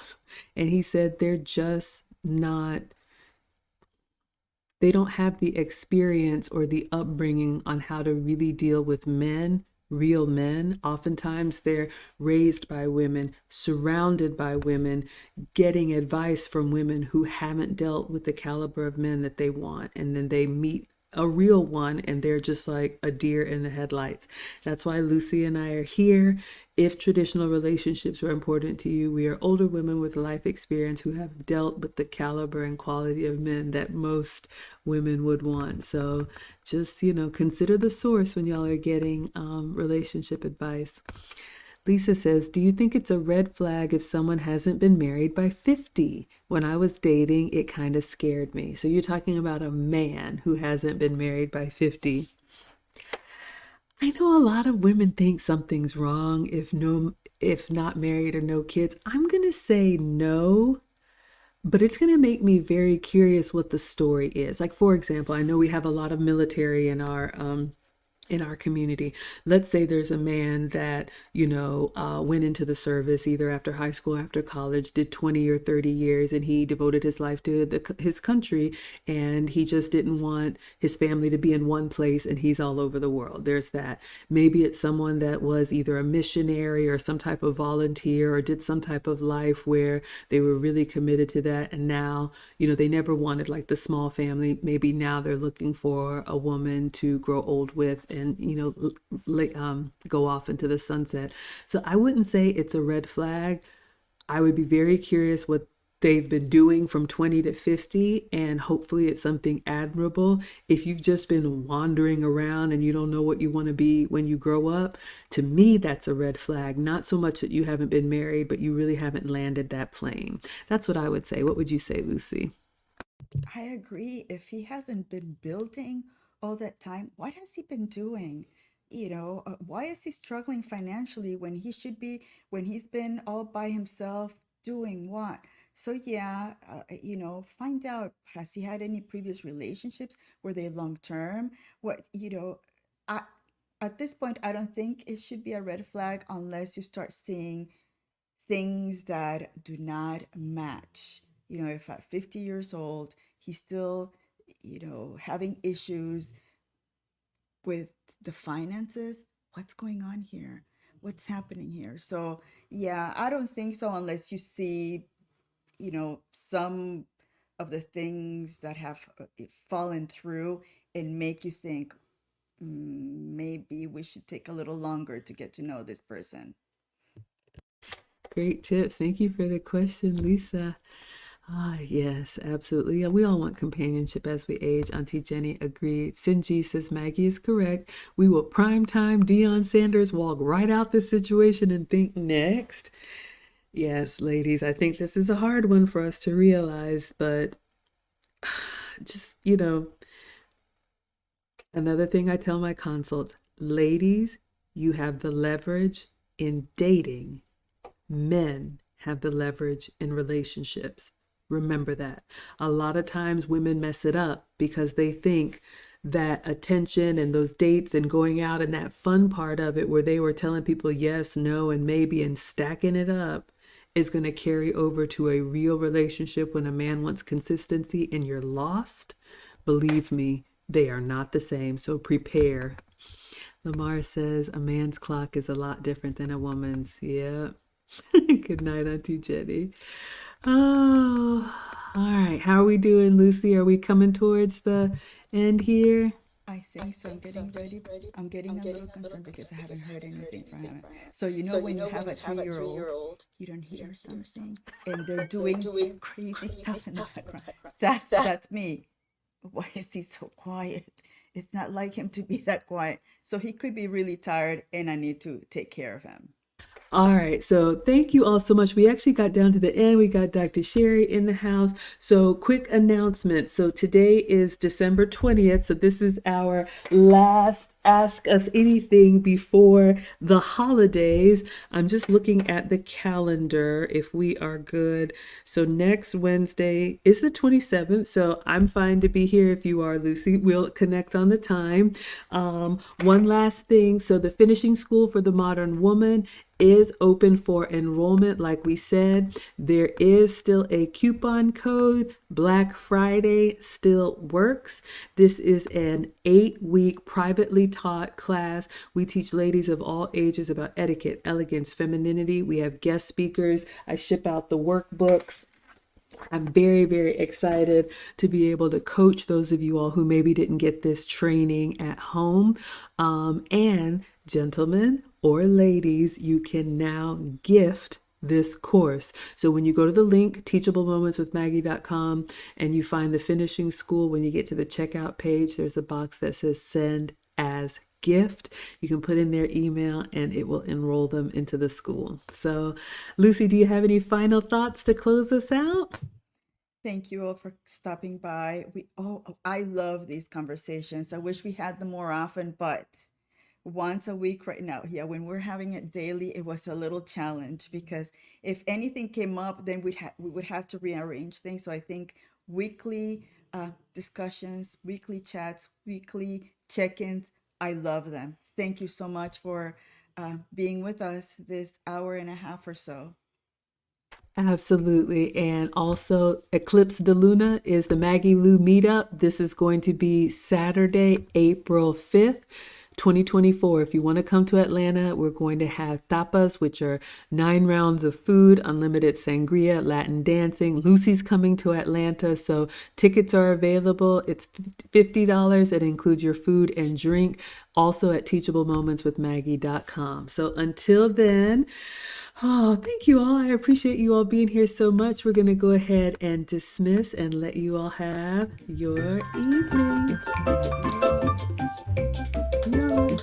And he said they're just not, they don't have the experience or the upbringing on how to really deal with men, real men. Oftentimes they're raised by women, surrounded by women, getting advice from women who haven't dealt with the caliber of men that they want. And then they meet a real one and they're just like a deer in the headlights. That's why Lucy and I are here. If traditional relationships are important to you, we are older women with life experience who have dealt with the caliber and quality of men that most women would want. So just, consider the source when y'all are getting relationship advice. Lisa says, do you think it's a red flag if someone hasn't been married by 50? When I was dating, it kind of scared me. So you're talking about a man who hasn't been married by 50. I know a lot of women think something's wrong if not married or no kids. I'm going to say no, but it's going to make me very curious what the story is. Like, for example, I know we have a lot of military in our community. Let's say there's a man that, went into the service either after high school, after college, did 20 or 30 years, and he devoted his life to his country, and he just didn't want his family to be in one place, and he's all over the world. There's that. Maybe it's someone that was either a missionary or some type of volunteer or did some type of life where they were really committed to that, and now, they never wanted like the small family. Maybe now they're looking for a woman to grow old with and go off into the sunset. So I wouldn't say it's a red flag. I would be very curious what they've been doing from 20 to 50, and hopefully it's something admirable. If you've just been wandering around and you don't know what you want to be when you grow up, to me that's a red flag. Not so much that you haven't been married, but you really haven't landed that plane. That's what I would say. What would you say, Lucy? I agree. If he hasn't been building all that time, what has he been doing? Why is he struggling financially when he should be, when he's been all by himself doing what? So, yeah, find out, has he had any previous relationships? Were they long term? I, at this point, I don't think it should be a red flag unless you start seeing things that do not match. If at 50 years old, he's still, having issues with the finances, what's going on here? What's happening here? So, yeah, I don't think so unless you see, some of the things that have fallen through and make you think, maybe we should take a little longer to get to know this person. Great tips. Thank you for the question, Lisa. Ah, yes, absolutely. Yeah, we all want companionship as we age. Auntie Jenny agreed. Sinji says Maggie is correct. We will prime time Deion Sanders walk right out this situation and think next. Yes, ladies, I think this is a hard one for us to realize, but just, another thing I tell my consults, ladies, you have the leverage in dating. Men have the leverage in relationships. Remember that. A lot of times women mess it up because they think that attention and those dates and going out and that fun part of it where they were telling people yes, no, and maybe and stacking it up is going to carry over to a real relationship when a man wants consistency and you're lost. Believe me, they are not the same. So prepare. Lamar says a man's clock is a lot different than a woman's. Yeah. Good night, Auntie Jenny. Oh, all right. How are we doing, Lucy? Are we coming towards the end here? I think so. I'm getting ready. I'm getting a little concerned because I haven't heard anything from him. So you know when you have a 3-year-old, you don't hear something, and they're doing crazy stuff in the background. That's me. Why is he so quiet? It's not like him to be that quiet. So he could be really tired, and I need to take care of him. All right, so thank you all so much. We actually got down to the end. We got Dr. Sherry in the house. So, quick announcement. So, today is December 20th. So, this is our last Ask Us Anything before the holidays. I'm just looking at the calendar if we are good. So, next Wednesday is the 27th. So, I'm fine to be here if you are, Lucy. We'll connect on the time. One last thing. So, the Finishing School for the Modern Woman is open for enrollment. Like we said, there is still a coupon code. Black Friday still works. This is an 8-week privately taught class. We teach ladies of all ages about etiquette, elegance, femininity. We have guest speakers. I ship out the workbooks. I'm very, very excited to be able to coach those of you all who maybe didn't get this training at home. And gentlemen or ladies, you can now gift this course. So when you go to the link, teachablemomentswithmaggie.com, and you find the finishing school, when you get to the checkout page, there's a box that says send as gift. You can put in their email and it will enroll them into the school. So, Lucy, do you have any final thoughts to close us out? Thank you all for stopping by. I love these conversations. I wish we had them more often, but once a week right now, yeah, when we're having it daily, it was a little challenge because if anything came up, then we would have to rearrange things. So I think weekly discussions, weekly chats, weekly check-ins, I love them. Thank you so much for being with us this hour and a half or so. Absolutely. And also, Eclipse de Luna is the MaggieLu meetup. This is going to be Saturday, April 5th. 2024. If you want to come to Atlanta, we're going to have tapas, which are 9 rounds of food, unlimited sangria, Latin dancing. Lucy's coming to Atlanta, so tickets are available. It's $50. It includes your food and drink, also at teachablemomentswithmaggie.com. So until then, thank you all. I appreciate you all being here so much. We're going to go ahead and dismiss and let you all have your evening. Yes.